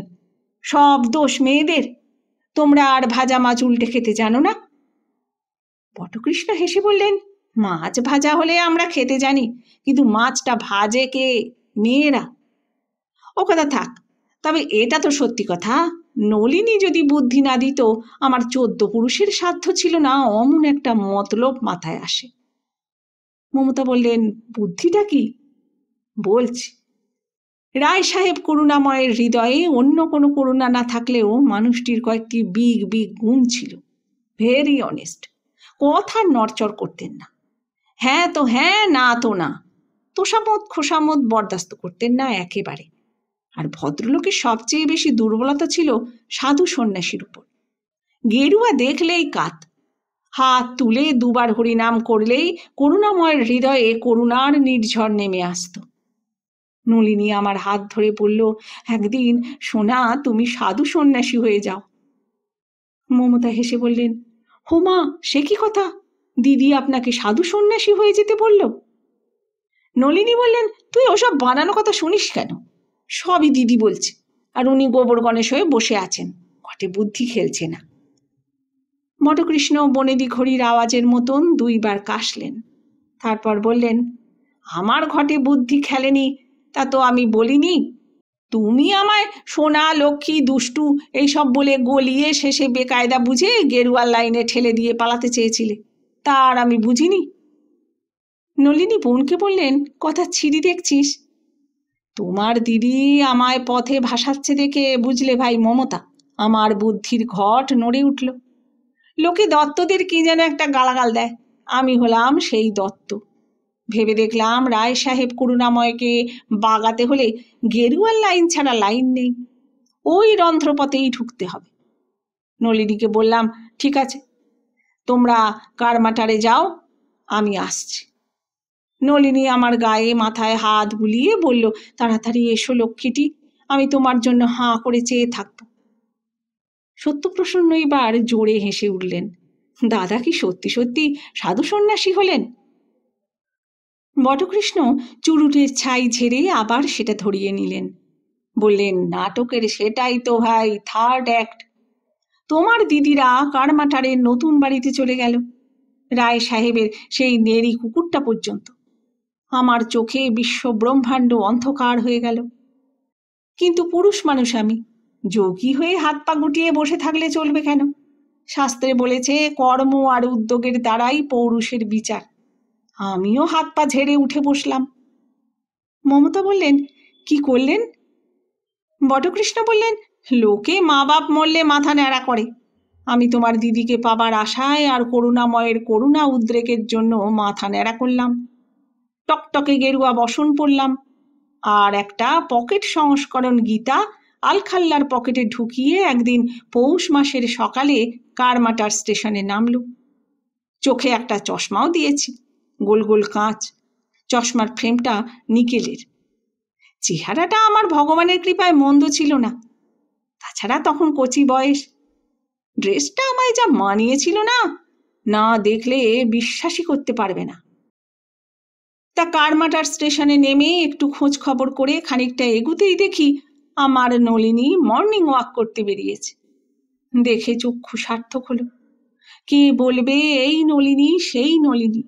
সব দোষ মেয়েদের, তোমরা আর ভাজা মাছ উল্টে খেতে জানো না। বটকৃষ্ণ হেসে বললেন, মাছ ভাজা হলে আমরা খেতে জানি, কিন্তু মাছটা ভাজে কে? মেয়েরা। ও কথা থাক, তবে এটা তো সত্যি কথা, নলিনী যদি বুদ্ধি না দিত, আমার 14 পুরুষের সাধ্য ছিল না অমন একটা মতলব মাথায় আসে। মমতা বললেন, বুদ্ধিটা কি? বলছি। রায় সাহেব করুণাময়ের হৃদয়ে অন্য কোনো করুণা না থাকলেও মানুষটির কয়েকটি বিগ বিগ গুণ ছিল। ভেরি অনেস্ট, কথার নড়চড় করতেন না। হ্যাঁ তো হ্যাঁ, না তো না, তোষামত খোসামত বরদাস্ত করতেন না একেবারে। আর ভদ্রলোকের সবচেয়ে বেশি দুর্বলতা ছিল সাধু সন্ন্যাসীর উপর। গেরুয়া দেখলেই কাত, হাত তুলে 2 বার হরিনাম করলেই করুণাময়ের হৃদয়ে করুণার নির্ঝর নেমে আসত। নলিনী আমার হাত ধরে বলল, একদিন সোনা তুমি সাধু সন্ন্যাসী হয়ে যাও। মমতা হেসে বললেন, হোমা সে কি কথা, দিদি আপনাকে সাধু সন্ন্যাসী হয়ে যেতে বলল? নলিনী বললেন, তুই ওসব বানানো কথা শুনিস কেন? সবই দিদি বলছে, আর উনি গোবর গণেশ হয়ে বসে আছেন, ঘটে বুদ্ধি খেলছে না। বটকৃষ্ণ বনেদি ঘড়ির আওয়াজের মতন 2 বার কাশলেন, তারপর বললেন, আমার ঘটে বুদ্ধি খেলেনি তা তো আমি বলিনি। তুমি আমায় সোনা লক্ষ্মী দুষ্টু এইসব বলে গলিয়ে শেষে বেকায়দা বুঝে গেরুয়ার লাইনে ঠেলে দিয়ে পালাতে চেয়েছিলে, তার আমি বুঝিনি। নলিনী বোনকে বললেন, কথা ছিঁড়ি দেখছিস? তোমার দিদি আমায় পথে ভাসাচ্ছে দেখে বুঝলে ভাই মমতা, আমার বুদ্ধির ঘট নড়ে উঠল। লোকে দত্তদের কি যেন একটা গালাগাল দেয়, আমি হলাম সেই দত্ত। ভেবে দেখলাম রায় সাহেব করুণাময়কে বাগাতে হলে গেরুয়ার লাইন ছাড়া লাইন নেই, ওই রন্ধ্রপথেই ঢুকতে হবে। নলিনীকে বললাম, ঠিক আছে, তোমরা কারমাটারে যাও, আমি আসছি। নলিনী আমার গায়ে মাথায় হাত বুলিয়ে বলল, তাড়াতাড়ি এসো লক্ষ্মীটি, আমি তোমার জন্য হাঁ করে চেয়ে থাকব। সত্যপ্রসন্ন এবার জোরে হেসে উঠলেন। দাদা কি সত্যি সত্যি সাধু সন্ন্যাসী হলেন? বটকৃষ্ণ চুরুটের ছাই ঝেড়ে আবার সেটা ধরিয়ে নিলেন। বললেন, নাটকের সেটাই তো ভাই থার্ড অ্যাক্ট। তোমার দিদিরা কারমাটারের নতুন বাড়িতে চলে গেল, রায় সাহেবের সেই নেড়ি কুকুরটা পর্যন্ত। আমার চোখে বিশ্ব ব্রহ্মাণ্ড অন্ধকার হয়ে গেল। কিন্তু পুরুষ মানুষ আমি, যোগী হয়ে হাত পা গুটিয়ে বসে থাকলে চলবে কেন? শাস্ত্রে বলেছে কর্ম আর উদ্যোগের দ্বারাই পৌরুষের বিচার। আমিও হাত পা ঝেড়ে উঠে বসলাম। মমতা বললেন, কি করলেন? বটকৃষ্ণ বললেন, লোকে মা বাপ মরলে মাথা ন্যাড়া করে, আমি তোমার দিদিকে পাবার আশায় আর করুণাময়ের করুণা উদ্রেকের জন্য মাথা ন্যাড়া করলাম। টকটকে গেরুয়া বসন পরলাম, আর একটা পকেট সংস্করণ গীতা আলখাল্লার পকেটে ঢুকিয়ে একদিন পৌষ মাসের সকালে কারমাটার স্টেশনে নামলুম। চোখে একটা চশমাও দিয়েছি, গোল গোল কাঁচ, চশমার ফ্রেমটা নিকেলের। চেহারাটা আমার ভগবানের কৃপায় মন্দ ছিল না, তাছাড়া তখন কচি বয়স। ড্রেসটা আমায় যা মানিয়েছিল না, না দেখলে বিশ্বাসই করতে পারবে না। তা কারমাটার স্টেশনে নেমে একটু খোঁজ খবর করে খানিকটা এগুতেই দেখি আমার নলিনী মর্নিং ওয়াক করতে বেরিয়েছে। দেখে চক্ষু সার্থক হলো। কে বলবে এই নলিনী সেই নলিনী?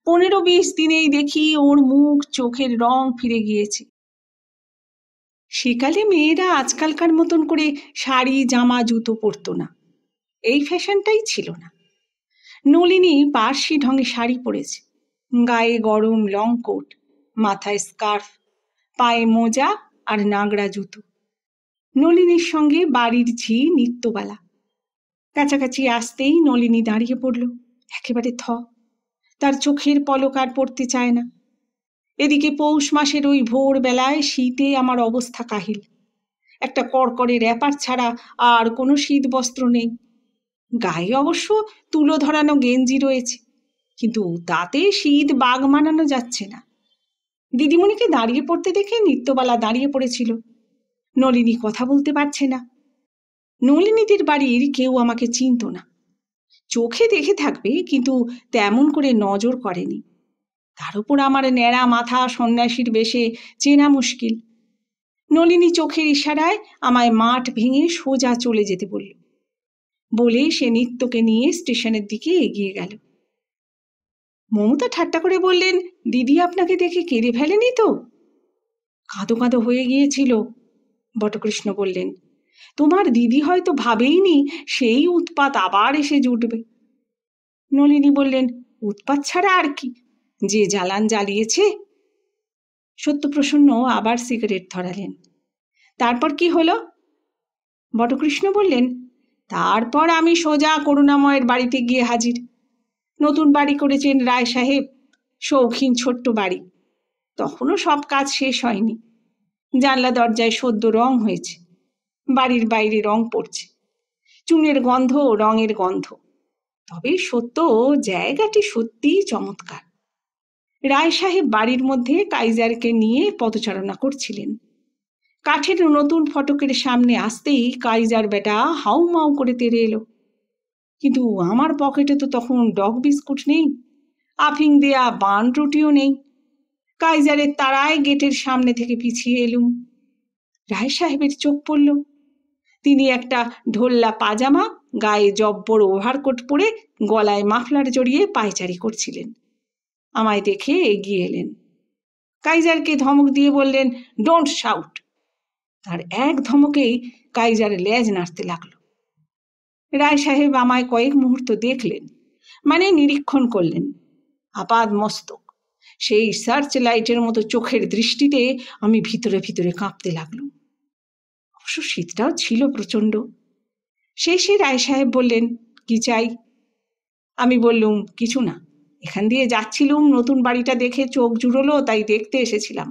15-20 দিনেই দেখি ওর মুখ চোখের রং ফিরে গিয়েছে। সেকালে মেয়েরা আজকালকার মতন করে শাড়ি জামা জুতো পরতো না, এই ফ্যাশনটাই ছিল না। নলিনী পার্সি ঢঙে শাড়ি পরেছে, গায়ে গরম লং কোট, মাথায় স্কার্ফ, পায়ে মোজা আর নাগড়া জুতো। নলিনীর সঙ্গে বাড়ির ঝি নিত্যবালা। কাছাকাছি আসতেই নলিনী দাঁড়িয়ে পড়ল, একেবারে থ। তার চোখের পলক আর পড়তে চায় না। এদিকে পৌষ মাসের ওই ভোর বেলায় শীতে আমার অবস্থা কাহিল। একটা কড়কড়ে র্যাপার ছাড়া আর কোনো শীত বস্ত্র নেই। গায়ে অবশ্য তুলো ধরানো গেঞ্জি রয়েছে, কিন্তু তাতে শীত বাগ মানানো যাচ্ছে না। দিদিমণিকে দাঁড়িয়ে পড়তে দেখে নিত্যবালা দাঁড়িয়ে পড়েছিল। নলিনী কথা বলতে পারছে না। নলিনীদের বাড়ির কেউ আমাকে চিনত না, চোখে দেখে থাকবে কিন্তু তেমন করে নজর করেনি। তার উপর আমার ন্যাড়া মাথা সন্ন্যাসীর বেশে চেনা মুশকিল। নলিনী চোখের ইশারায় আমায় মাঠ ভেঙে সোজা চলে যেতে বলল। বলে সে নিত্যকে নিয়ে স্টেশনের দিকে এগিয়ে গেল। মমতা ঠাট্টা করে বললেন, দিদি আপনাকে দেখে কেঁদে ফেলেনি তো? কাঁদো কাঁদো হয়ে গিয়েছিল, বটকৃষ্ণ বললেন। তোমার দিদি হয়তো ভাবেইনি সেই উৎপাত আবার এসে জুটবে। নলিনী বললেন, উৎপাত ছাড়া আর কি, যে জ্বালান জ্বালিয়েছে। সত্যপ্রসন্ন আবার সিগারেট ধরালেন। তারপর কি হলো? বটকৃষ্ণ বললেন, তারপর আমি সোজা করুণাময়ের বাড়িতে গিয়ে হাজির। নতুন বাড়ি করেছেন রায় সাহেব, শৌখিন ছোট্ট বাড়ি। তখনও সব কাজ শেষ হয়নি। জানলা দরজায় সদ্য রং হয়েছে, বাড়ির বাইরে রং পড়ছে, চুনের গন্ধ রঙের গন্ধ। তবে সত্য, জায়গাটি সত্যিই চমৎকার। রায় সাহেব বাড়ির মধ্যে কাইজারকে নিয়ে পদচারণা করছিলেন। কাঠের নতুন ফটকের সামনে আসতেই কাইজার বেটা হাউমাউ করে তেড়ে এলো। কিন্তু আমার পকেটে তো তখন ডগ বিস্কুট নেই, আফিং দেয়া বান রুটিও নেই। কাইজারের তাড়ায় গেটের সামনে থেকে পিছিয়ে এলুম। রায় সাহেবের চোখ পড়ল। তিনি একটা ঢোল্লা পাজামা, গায়ে জব্বর ওভারকোট পরে গলায় মাফলার জড়িয়ে পায়চারি করছিলেন। আমায় দেখে এগিয়ে এলেন। কাইজারকে ধমক দিয়ে বললেন, ডোন্ট শাউট। তার এক ধমকেই কাইজার লেজ নাড়তে লাগলো। রায় সাহেব আমায় কয়েক মুহূর্ত দেখলেন, মানে নিরীক্ষণ করলেন, আপাদ মস্তক। সেই সার্চ লাইটের মতো চোখের দৃষ্টিতে আমি ভিতরে ভিতরে কাঁপতে লাগলাম। অবশ্য শীতটাও ছিল প্রচণ্ড। শেষে রায় সাহেব বললেন, কি চাই? আমি বললুম, কিছু না, এখান দিয়ে যাচ্ছিলুম, নতুন বাড়িটা দেখে চোখ জুড়লো, তাই দেখতে এসেছিলাম।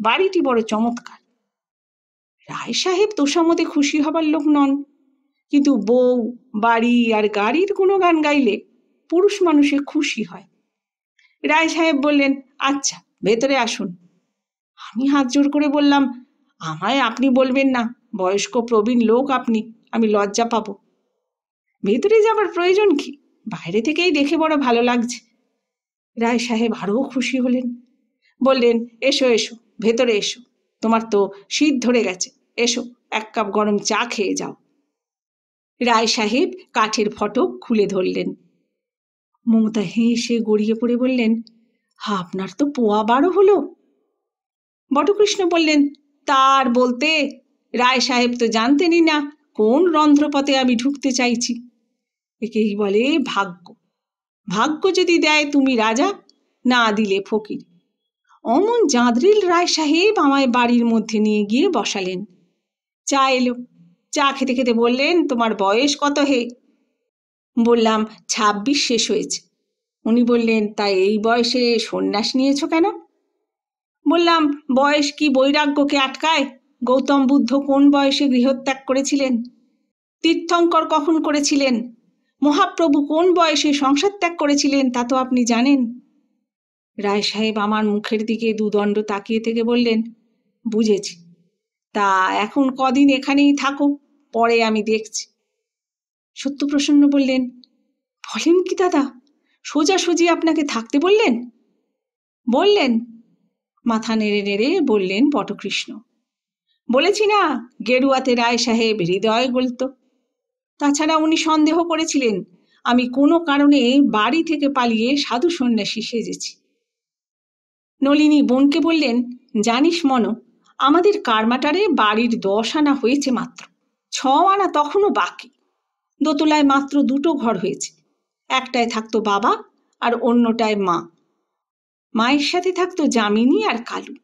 বাড়িটি বড় চমৎকার। রায় সাহেব তোষামতে খুশি হবার লোক নন, কিন্তু বউ, বাড়ি আর গাড়ির গুণগান গাইলে পুরুষ মানুষে খুশি হয়। রায় সাহেব বললেন, আচ্ছা ভেতরে আসুন। আমি হাত জোড় করে বললাম, আমায় আপনি বলবেন না, বয়স্ক প্রবীণ লোক আপনি, আমি লজ্জা পাবো। ভেতরে যাবার প্রয়োজন কি, বাইরে থেকেই দেখে বড় ভালো লাগছে। রায় সাহেব আরও খুশি হলেন, বললেন, এসো এসো, ভেতরে এসো, তোমার তো শীত ধরে গেছে, এসো এক কাপ গরম চা খেয়ে যাও। রায় সাহেব কাঠের ফটক খুলে ধরলেন। মমতা হেসে গড়িয়ে পড়ে বললেন, আপনার তো পোয়া 12 হলো। বটকৃষ্ণ বললেন, তার বলতে, রায় সাহেব তো জানতেনই না কোন রন্ধ্রপথে আমি ঢুকতে চাইছি। একেই বলে ভাগ্য। ভাগ্য যদি দেয় তুমি রাজা, না দিলে ফকির। অমন জাঁদরিল রায় সাহেব আমায় বাড়ির মধ্যে নিয়ে গিয়ে বসালেন। চা এলো। চা খেতে খেতে বললেন, তোমার বয়স কত হে? বললাম, 26 শেষ হয়েছে। উনি বললেন, তা এই বয়সে সন্ন্যাস নিয়েছ কেন? বললাম, বয়স কি বৈরাগ্যকে আটকায়? গৌতম বুদ্ধ কোন বয়সে গৃহত্যাগ করেছিলেন? তীর্থঙ্কর কখন করেছিলেন? মহাপ্রভু কোন বয়সে সংসার ত্যাগ করেছিলেন তা তো আপনি জানেন। রায় সাহেব আমার মুখের দিকে দুদণ্ড তাকিয়ে থেকে বললেন, বুঝেছি, তা এখন কদিন এখানেই থাকো, পরে আমি দেখছি। সত্যপ্রসন্ন বললেন, বলেন কি দাদা, সোজাসুজি আপনাকে থাকতে বললেন? বললেন, মাথা নেড়ে নেড়ে বললেন বটকৃষ্ণ। বলেছি না, গেরুয়াতে রায় সাহেব হৃদয় গলত। তাছাড়া উনি সন্দেহ করেছিলেন আমি কোনো কারণে বাড়ি থেকে পালিয়ে সাধু সন্ন্যাসী সেজেছি। নলিনী বোনকে বললেন, জানিস মন, আমাদের কারমাটারে বাড়ির 10 আনা হয়েছে মাত্র, 6 আনা তখনও বাকি। দোতলায় মাত্র 2টো ঘর হয়েছে, একটায় থাকতো বাবা আর অন্যটায় মা। মায়ের সাথে থাকতো যামিনী আর কালু।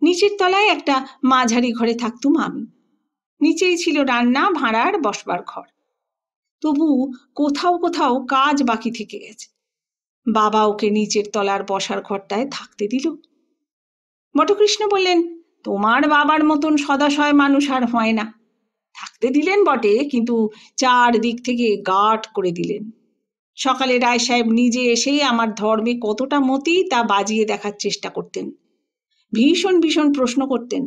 নিচের তলায় একটা মাঝারি ঘরে থাকতুম আমি। নিচেই ছিল রান্না, ভাঁড়ার, বসবার ঘর। তবু কোথাও কোথাও কাজ বাকি থেকে গেছে। বাবা ওকে নিচের তলার বসার ঘরটায় থাকতে দিল। বটকৃষ্ণ বললেন, তোমার বাবার মতন সদাশয় মানুষ আর হয় না। থাকতে দিলেন বটে, কিন্তু 4 দিক থেকে গাঢ় করে দিলেন। সকালে রায় সাহেব নিজে এসে আমার ধর্মে কতটা মতি তা বাজিয়ে দেখার চেষ্টা করতেন। ভীষণ ভীষণ প্রশ্ন করতেন,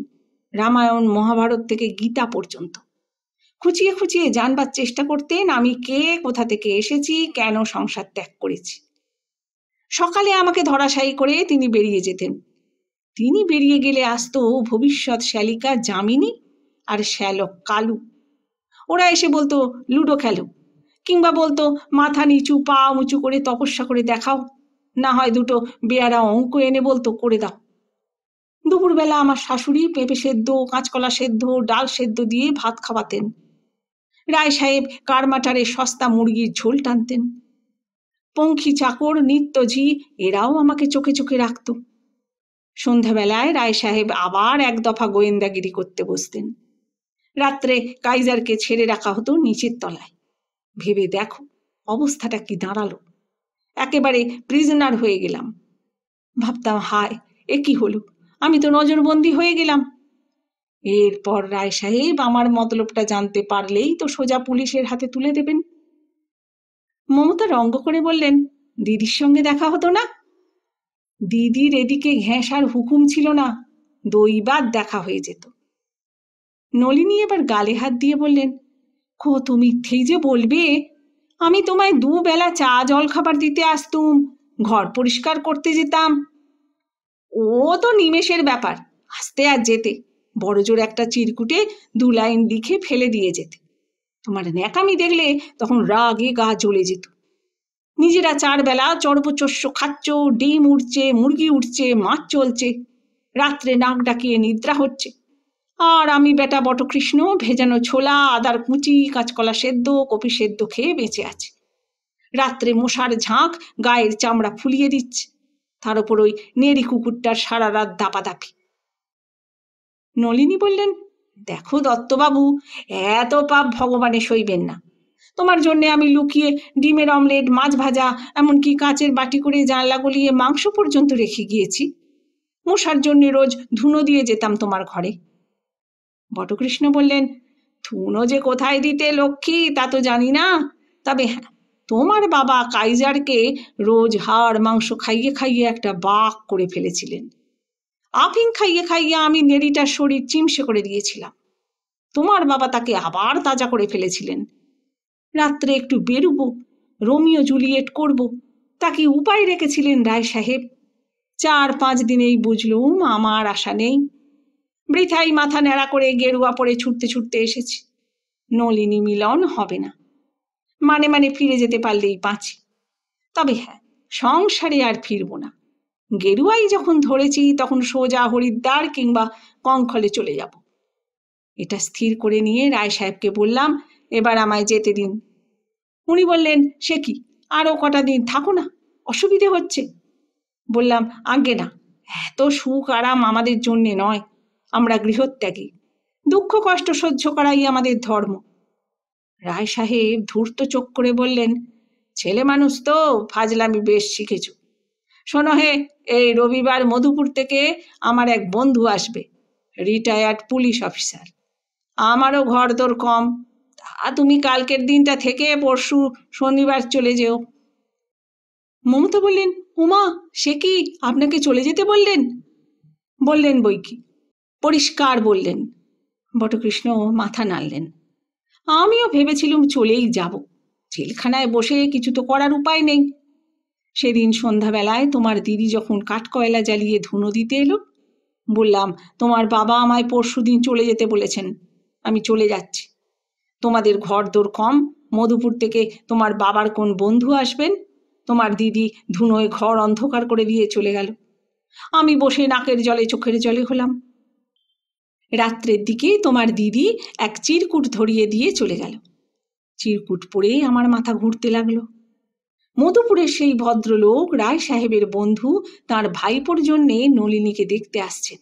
রামায়ণ মহাভারত থেকে গীতা পর্যন্ত। খুঁচিয়ে খুঁচিয়ে জানবার চেষ্টা করতেন আমি কে, কোথা থেকে এসেছি, কেন সংসার ত্যাগ করেছি। সকালে আমাকে ধরাশায়ী করে তিনি বেরিয়ে যেতেন। তিনি বেরিয়ে গেলে আসতো ভবিষ্যৎ শ্যালিকা যামিনী আর শ্যালক কালু। ওরা এসে বলতো, লুডো খেলো, কিংবা বলতো, মাথা নিচু পা উঁচু করে তপস্যা করে দেখাও, না হয় 2টো বেয়ারা অঙ্ক এনে বলতো করে দাও। দুপুরবেলা আমার শাশুড়ি পেঁপে সেদ্ধ, কাঁচকলা সেদ্ধ, ডাল সেদ্ধ দিয়ে ভাত খাওয়াতেন। রায় সাহেব কারমাটারে সস্তা মুরগির ঝোল টানতেন। পঙ্খী চাকর, নিত্যঝি এরাও আমাকে চোখে চোখে রাখত। সন্ধ্যাবেলায় রায় সাহেব আবার 1 দফা গোয়েন্দাগিরি করতে বসতেন। রাত্রে কাইজারকে ছেড়ে রাখা হতো নিচের তলায়। ভেবে দেখো অবস্থাটা কি দাঁড়ালো, একেবারে প্রিজনার হয়ে গেলাম। ভাবতাম, হায় এ কি হলো, আমি তো নজরবন্দি হয়ে গেলাম। এরপর রায় সাহেব আমার মতলবটা জানতে পারলেই তো সোজা পুলিশের হাতে তুলে দেবেন। মমতা রঙ্গ করে বললেন, দিদির সঙ্গে দেখা হতো না? দিদির এদিকে ঘেঁষার হুকুম ছিল না, দৈবাত দেখা হয়ে যেত। নলিনী এবার গালে হাত দিয়ে বললেন, কত মিথ্যেই যে বলবে, আমি তোমায় 2 বেলা চা জল খাবার দিতে আসতুম, ঘর পরিষ্কার করতে যেতাম। ও তো নিমেষের ব্যাপার, আসতে আর যেতে, বড় জোর একটা চিরকুটে 2 লাইন লিখে ফেলে দিয়ে যেতে। তোমার ন্যাকামি দেখলে তখন রাগে গা জ্বলে যেত। নিজেরা 4 বেলা চর্বচস্য খাচ্ছ, ডিম উঠছে, মুরগি উঠছে, মাছ চলছে, রাত্রে নাক ডাকিয়ে নিদ্রা হচ্ছে, আর আমি বেটা বটকৃষ্ণ ভেজানো ছোলা, আদার কুচি, কাঁচকলা সেদ্ধ, কপি সেদ্ধ খেয়ে বেঁচে আছি। রাত্রে মশার ঝাঁক গায়ের চামড়া ফুলিয়ে দিচ্ছে, তার উপর ওই নেড়ি কুকুরটার সারা রাত দাপাদাপি। নলিনী বললেন, দেখো দত্তবাবু, এত পাপ ভগবানে সইবেন না। তোমার জন্যে আমি লুকিয়ে ডিমের অমলেট, মাছ ভাজা, এমনকি কাঁচের বাটি করে জানলা গলিয়ে মাংস পর্যন্ত রেখে গিয়েছি। মশার জন্য রোজ ধুনো দিয়ে যেতাম তোমার ঘরে। বটকৃষ্ণ বললেন, ধুনো যে কোথায় দিতে লক্ষ্মী তা তো জানি না, তবে হ্যাঁ, তোমার বাবা কাইজারকে রোজ হাড় মাংস খাইয়ে খাইয়ে একটা বাঘ করে ফেলেছিলেন। আফিং খাইয়ে খাইয়ে আমি নেড়িটার শরীর চিমসে করে দিয়েছিলাম। তোমার বাবা তাকে আবার তাজা করে ফেলেছিলেন। রাত্রে একটু বেরুবো, রোমিও জুলিয়েট করব, তাকে উপায় রেখেছিলেন রায় সাহেব। 4-5 দিনেই বুঝলুম আমার আশা নেই। বৃথাই মাথা ন্যাড়া করে গেরুয়া পরে ছুটতে ছুটতে এসেছি। নলিনী মিলন হবে না। মানে মানে ফিরে যেতে পারলেই বাঁচি। তবে হ্যাঁ, সংসারে আর ফিরব না। গেরুয়াই যখন ধরেছি তখন সোজা হরিদ্বার কিংবা কঙ্খলে চলে যাব। এটা স্থির করে নিয়ে রায় সাহেবকে বললাম, এবার আমায় যেতে দিন। উনি বললেন, সে কি, আরও কটা দিন থাকো না, অসুবিধে হচ্ছে। বললাম, আজ্ঞে না, এত সুখ আরাম আমাদের জন্যে নয়। আমরা গৃহত্যাগী, দুঃখ কষ্ট সহ্য করাই আমাদের ধর্ম। রায় সাহেব ধূর্ত চোখ করে বললেন, ছেলে মানুষ তো ফাজলামি বেশ শিখেছ। শোনো হে, এই রবিবার মধুপুর থেকে আমার এক বন্ধু আসবে, রিটায়ার্ড পুলিশ অফিসার। আমারও ঘরদোর কম, তা তুমি কালকের দিনটা থেকে পরশু শনিবার চলে যেও। মমতা বললেন, উমা, সে কি, আপনাকে চলে যেতে বললেন? বললেন বই কি, পরিষ্কার বললেন। বটকৃষ্ণ মাথা নাড়লেন। আমিও ভেবেছিলুম চলেই যাব, জেলখানায় বসে কিছু তো করার উপায় নেই। সেদিন সন্ধ্যাবেলায় তোমার দিদি যখন কাঠকয়লা জ্বালিয়ে ধুনো দিতে এলো, বললাম, তোমার বাবা আমায় পরশুদিন চলে যেতে বলেছেন, আমি চলে যাচ্ছি। তোমাদের ঘরদোর কম, মধুপুর থেকে তোমার বাবার কোন বন্ধু আসবেন, তোমার দিদি ধুনোয় ঘর অন্ধকার করে দিয়ে চলে গেল। আমি বসে নাকের জলে চোখের জলে হলাম। রাত্রের দিকে তোমার দিদি এক চিরকুট ধরিয়ে দিয়ে চলে গেল। চিরকুট পড়ে আমার মাথা ঘুরতে লাগলো। মধুপুরের সেই ভদ্রলোক রায় সাহেবের বন্ধু তার ভাইপোর জন্যে নলিনীকে দেখতে আসছেন।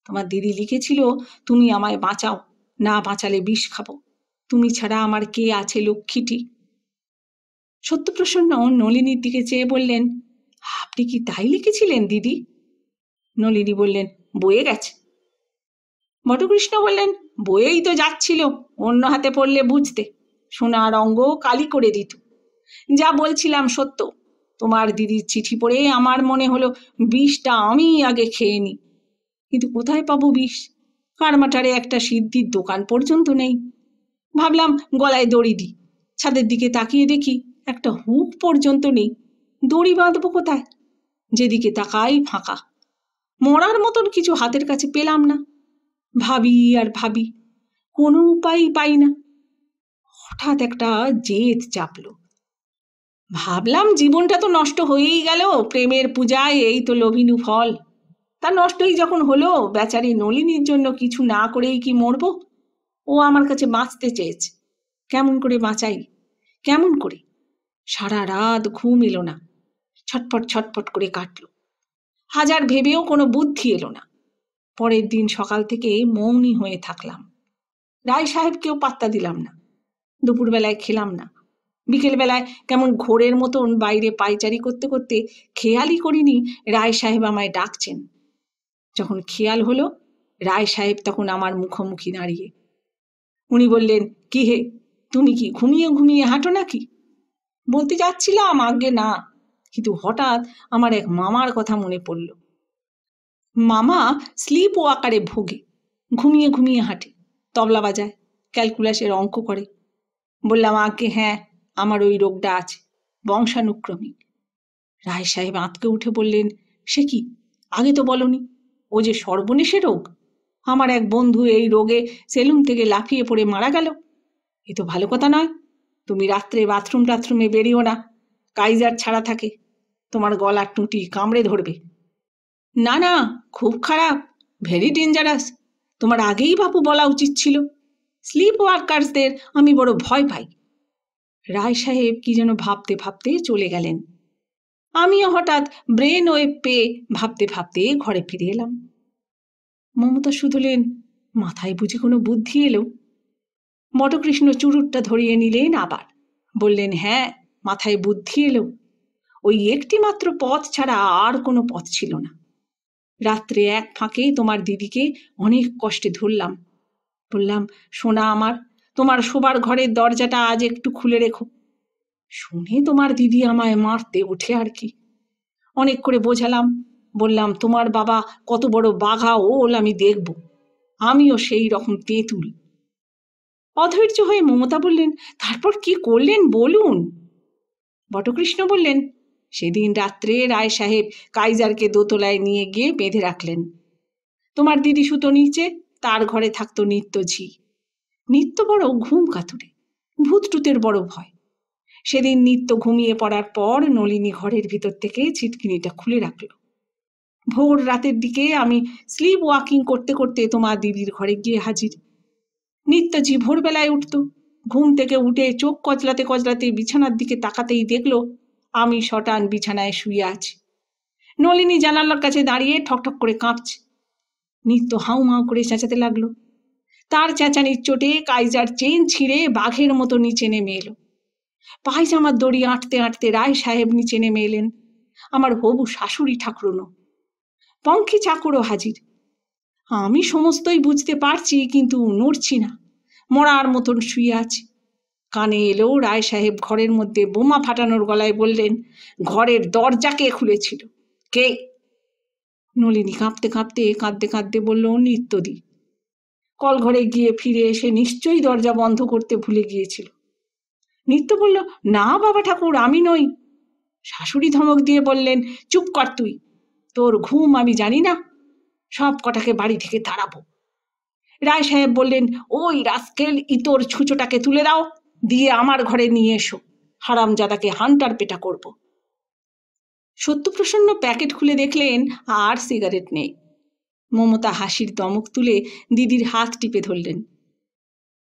তোমার দিদি লিখেছিল, তুমি আমায় বাঁচাও, না বাঁচালে বিষ খাবো, তুমি ছাড়া আমার কে আছে লক্ষ্মীটি। সত্যপ্রসন্ন নলিনীর দিকে চেয়ে বললেন, আপনি কি তাই লিখেছিলেন দিদি? নলিনী বললেন, বয়ে গেছে। বটকৃষ্ণ বললেন, বয়েই তো যাচ্ছিল, অন্য হাতে পড়লে বুঝতে, সোনার অঙ্গ কালি করে দিত। যা বলছিলাম সত্য। তোমার দিদির চিঠি পড়ে আমার মনে হলো বিষটা আমি আগে খেয়ে নি। কিন্তু কোথায় পাবো বিষ? কারমাটারে একটা সিদ্ধির দোকান পর্যন্ত নেই। ভাবলাম গলায় দড়ি দিই। ছাদের দিকে তাকিয়ে দেখি একটা হুক পর্যন্ত নেই। দড়ি বাঁধবো কোথায়? যেদিকে তাকাই ফাঁকা। মরার মতন কিছু হাতের কাছে পেলাম না। ভাবি আর ভাবি, কোনো উপায় পাই না। হঠাৎ একটা জেদ চাপলো। ভাবলাম জীবনটা তো নষ্ট হয়েই গেল, প্রেমের পূজায় এই তো লোভিনু ফল। তা নষ্টই যখন হলো, বেচারি নলিনীর জন্য কিছু না করেই কি মরবো? ও আমার কাছে বাঁচতে চেয়েছে, কেমন করে বাঁচাই, কেমন করে? সারা রাত ঘুম এলো না, ছটফট ছটফট করে কাটলো। হাজার ভেবেও কোনো বুদ্ধি এলো না। পরের দিন সকাল থেকে মৌনী হয়ে থাকলাম। রায় সাহেবকেও পাত্তা দিলাম না। দুপুরবেলায় খেলাম না। বিকেলবেলায় কেমন ঘোরের মতন বাইরে পায়চারি করতে করতে খেয়ালই করিনি রায় সাহেব আমায় ডাকছেন। যখন খেয়াল হলো, রায় সাহেব তখন আমার মুখোমুখি দাঁড়িয়ে। উনি বললেন, কি হে, তুমি কি ঘুমিয়ে ঘুমিয়ে হাঁটো নাকি? বলতে যাচ্ছিলাম, আজ্ঞে না, কিন্তু হঠাৎ আমার এক মামার কথা মনে পড়ল। মামা স্লিপ ওয়াকারে ভোগে, ঘুমিয়ে ঘুমিয়ে হাঁটে, তবলা বাজায়, ক্যালকুলাসের অঙ্ক করে। বললাম, আজ্ঞে হ্যাঁ, আমার ওই রোগটা আছে, বংশানুক্রমিক। রায় সাহেব আঁতকে উঠে বললেন, সে কি, আগে তো বলনি? ও যে সর্বনেশে রোগ। আমার এক বন্ধু এই রোগে সেলুন থেকে লাফিয়ে পড়ে মারা গেল। এ তো ভালো কথা নয়। তুমি রাত্রে বাথরুমে বেরিও না, কাইজার ছাড়া থাকে, তোমার গলার টুঁটি কামড়ে ধরবে। না না, খুব খারাপ, ভেরি ডেঞ্জারাস। তোমার আগেই বাপু বলা উচিত ছিল। স্লিপ ওয়ার্কার্সদের আমি বড় ভয় পাই। রায় সাহেব কি যেন ভাবতে ভাবতে চলে গেলেন। আমিও হঠাৎ ব্রেন ওয়েভ পেয়ে ভাবতে ভাবতে ঘরে ফিরে এলাম। মমতা শুধলেন, মাথায় বুঝি কোনো বুদ্ধি এলো? বটকৃষ্ণ চুরুটটা ধরিয়ে নিলেন আবার। বললেন, হ্যাঁ, মাথায় বুদ্ধি এলো। ওই একটি মাত্র পথ ছাড়া আর কোনো পথ ছিল না। রাত্রে এক ফাঁকে তোমার দিদিকে অনেক কষ্টে ধরলাম। বললাম, সোনা আমার, তোমার শোবার ঘরের দরজাটা আজ একটু খুলে রেখো। শুনে তোমার দিদি আমায় মারতে ওঠে আর কি। অনেক করে বোঝালাম, বললাম তোমার বাবা কত বড় বাঘা ওল আমি দেখব, আমিও সেই রকম তেঁতুল। অধৈর্য হয়ে মমতা বললেন, তারপর কি করলেন বলুন। বটকৃষ্ণ বললেন, সেদিন রাত্রে রায় সাহেব কাইজারকে দোতলায় নিয়ে গিয়ে বেঁধে রাখলেন। তোমার দিদি শুতো নিচে, তার ঘরে থাকতো নিত্যঝি। নিত্য বড় ঘুম কাতুরে, ভূতটুতের বড় ভয়। সেদিন নিত্য ঘুমিয়ে পড়ার পর নলিনী ঘরের ভিতর থেকে ছিটকিনিটা খুলে রাখল। ভোর রাতের দিকে আমি স্লিপ ওয়াকিং করতে করতে তোমার দিদির ঘরে গিয়ে হাজির। নিত্যজি ভোরবেলায় উঠত, ঘুম থেকে উঠে চোখ কচলাতে কচলাতে বিছানার দিকে তাকাতেই দেখল আমি শটান বিছানায় শুয়ে আছি। নলিনী জানালার কাছে দাঁড়িয়ে ঠকঠক করে কাঁপছে। নিত্য হাউমাউ করে চেঁচাতে লাগলো। তার চেঁচানির চোটে কাইজার চেন ছিঁড়ে বাঘের মতো নিচে নেমে এলো। পায়জামার দড়ি আঁটতে আঁটতে রায় সাহেব নিচে নেমে এলেন। আমার হবু শাশুড়ি ঠাকুরনো, পঙ্খী চাকরও হাজির। আমি সমস্তই বুঝতে পারছি, কিন্তু নড়ছি না, মরার মতন শুয়ে আছি। কানে এলো রায় সাহেব ঘরের মধ্যে বোমা ফাটানোর গলায় বললেন, ঘরের দরজা কে খুলেছিল? কে? নলিনী কাঁপতে কাঁপতে কাঁদতে কাঁদতে বলল, নিত্যদি। কল ঘরে গিয়ে ফিরে এসে নিশ্চয়ই দরজা বন্ধ করতে ভুলে গিয়েছিল। নিত্য বলল, না বাবা ঠাকুর, আমি নই। শাশুড়ি ধমক দিয়ে বললেন, চুপ কর তুই, তোর ঘুম আমি জানি না, সব কটাকে বাড়ি থেকে তাড়াবো। রায় সাহেব বললেন, ওই রাস্কেল ইতর ছুঁচোটাকে তুলে দাও, দিয়ে আমার ঘরে নিয়ে এসো, হারামজাদাকে হান্টার পেটা করব। সত্যপ্রসন্ন প্যাকেট খুলে দেখলেন আর সিগারেট নেই। মমতা হাসির দমক তুলে দিদির হাত টিপে ধরলেন।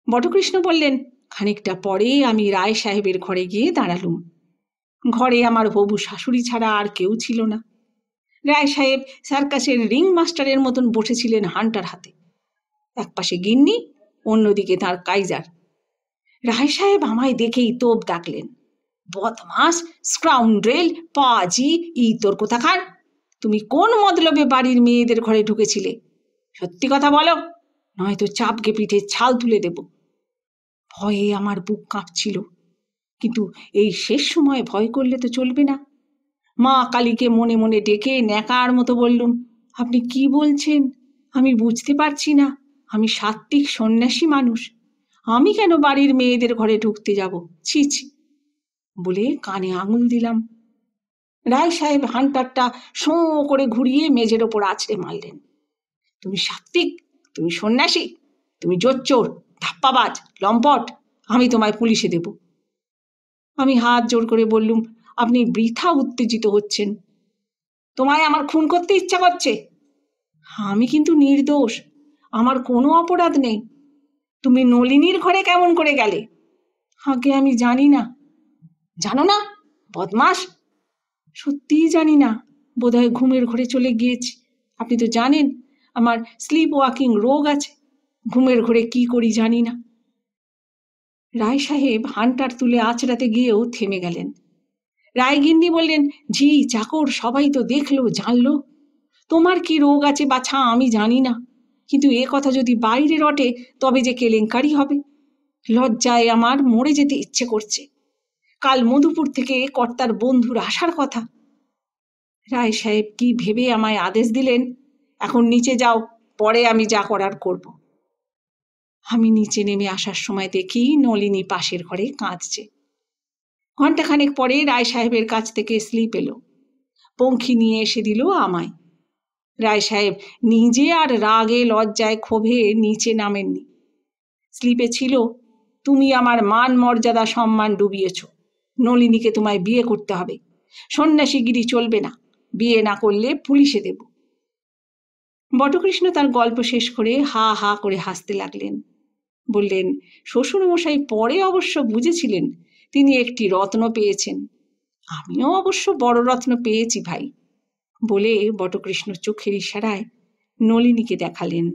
বটকৃষ্ণ বললেন, খানিকটা পরে আমি রায় সাহেবের ঘরে গিয়ে দাঁড়ালুম। ঘরে আমার হবু শাশুড়ি ছাড়া আর কেউ ছিল না। রায় সাহেব সার্কাসের রিং মাস্টারের মতন বসেছিলেন হান্টার হাতে। একপাশে গিন্নি, অন্যদিকে তার কাইজার। রায় সাহেব আমায় দেখেই তোপ ডাকলেন, বদমাস, স্ক্রাউন্ড্রেল, পাজি, তোর কোথাকার! তুমি কোন মতলবে বাড়ির মেয়েদের ঘরে ঢুকেছিলে? সত্যি কথা বলো, নয়তো চাপকে পিঠে ছাল তুলে দেব। ভয়ে আমার বুক কাঁপছিল, কিন্তু এই শেষ সময় ভয় করলে তো চলবে না। মা কালীকে মনে মনে ডেকে ন্যাকার মতো বললুম, আপনি কি বলছেন? আমি বুঝতে পারছি না, আমি সাত্ত্বিক সন্ন্যাসী মানুষ, আমি কেন বাড়ির মেয়েদের ঘরে ঢুকতে যাব? ছি ছি বলে কানে আঙুল দিলাম। রায় সাহেব হান্টারটা শোঁ করে ঘুরিয়ে মেজের ওপর আছড়ে মারলেন। তুমি সাত্ত্বিক, তুমি সন্ন্যাসী, তুমি জোচ্চোর, ধাপ্পাবাজ, লম্পট, আমি তোমায় পুলিশে দেব। আমি হাত জোর করে বললুম, আপনি বৃথা উত্তেজিত হচ্ছেন। তোমায় আমার খুন করতে ইচ্ছা করছে? আমি কিন্তু নির্দোষ, আমার কোনো অপরাধ নেই। তুমি নলিনীর ঘরে কেমন করে গেলে? আগে আমি জানি না। জানো না? বদমাস! সত্যিই জানি না, বোধহয় ঘুমের ঘরে চলে গিয়েছি। আপনি তো জানেন আমার স্লিপ ওয়াকিং রোগ আছে, ঘুমের ঘরে কি করি জানি না। রায় সাহেব হান্টার তুলে আঁচড়াতে গিয়েও থেমে গেলেন। রায়গিন্নি বললেন, ঝি চাকর সবাই তো দেখলো, জানলো। তোমার কি রোগ আছে বাছা আমি জানি না, কিন্তু এ কথা যদি বাইরে রটে তবে যে কেলেঙ্কারি হবে। লজ্জায় আমার মরে যেতে ইচ্ছে করছে। কাল মধুপুর থেকে কর্তার বন্ধুর আসার কথা। রায় সাহেব কি ভেবে আমায় আদেশ দিলেন, এখন নিচে যাও, পরে আমি যা করার করব। আমি নিচে নেমে আসার সময় দেখি নলিনী পাশের ঘরে কাঁদছে। ঘণ্টাখানেক পরে রায় সাহেবের কাছ থেকে স্লিপ এলো। পঙ্খী নিয়ে এসে দিল আমায়। রায় সাহেব নিজে আর রাগে লজ্জায় ক্ষোভে নিচে নামেননি। স্লিপে ছিল, তুমি আমার মান মর্যাদা সম্মান ডুবিয়েছ, নলিনীকে তোমায় বিয়ে করতে হবে, সন্ন্যাসীগিরি চলবে না, বিয়ে না করলে পুলিশে দেব। বটকৃষ্ণ তার গল্প শেষ করে হা হা করে হাসতে লাগলেন। বললেন, শ্বশুরমশাই পরে অবশ্য বুঝেছিলেন তিনি একটি রত্ন পেয়েছেন। আমিও অবশ্য বড় রত্ন পেয়েছি ভাই, বলে বটকৃষ্ণ চোখের ইশারায় নলিনীকে দেখালেন।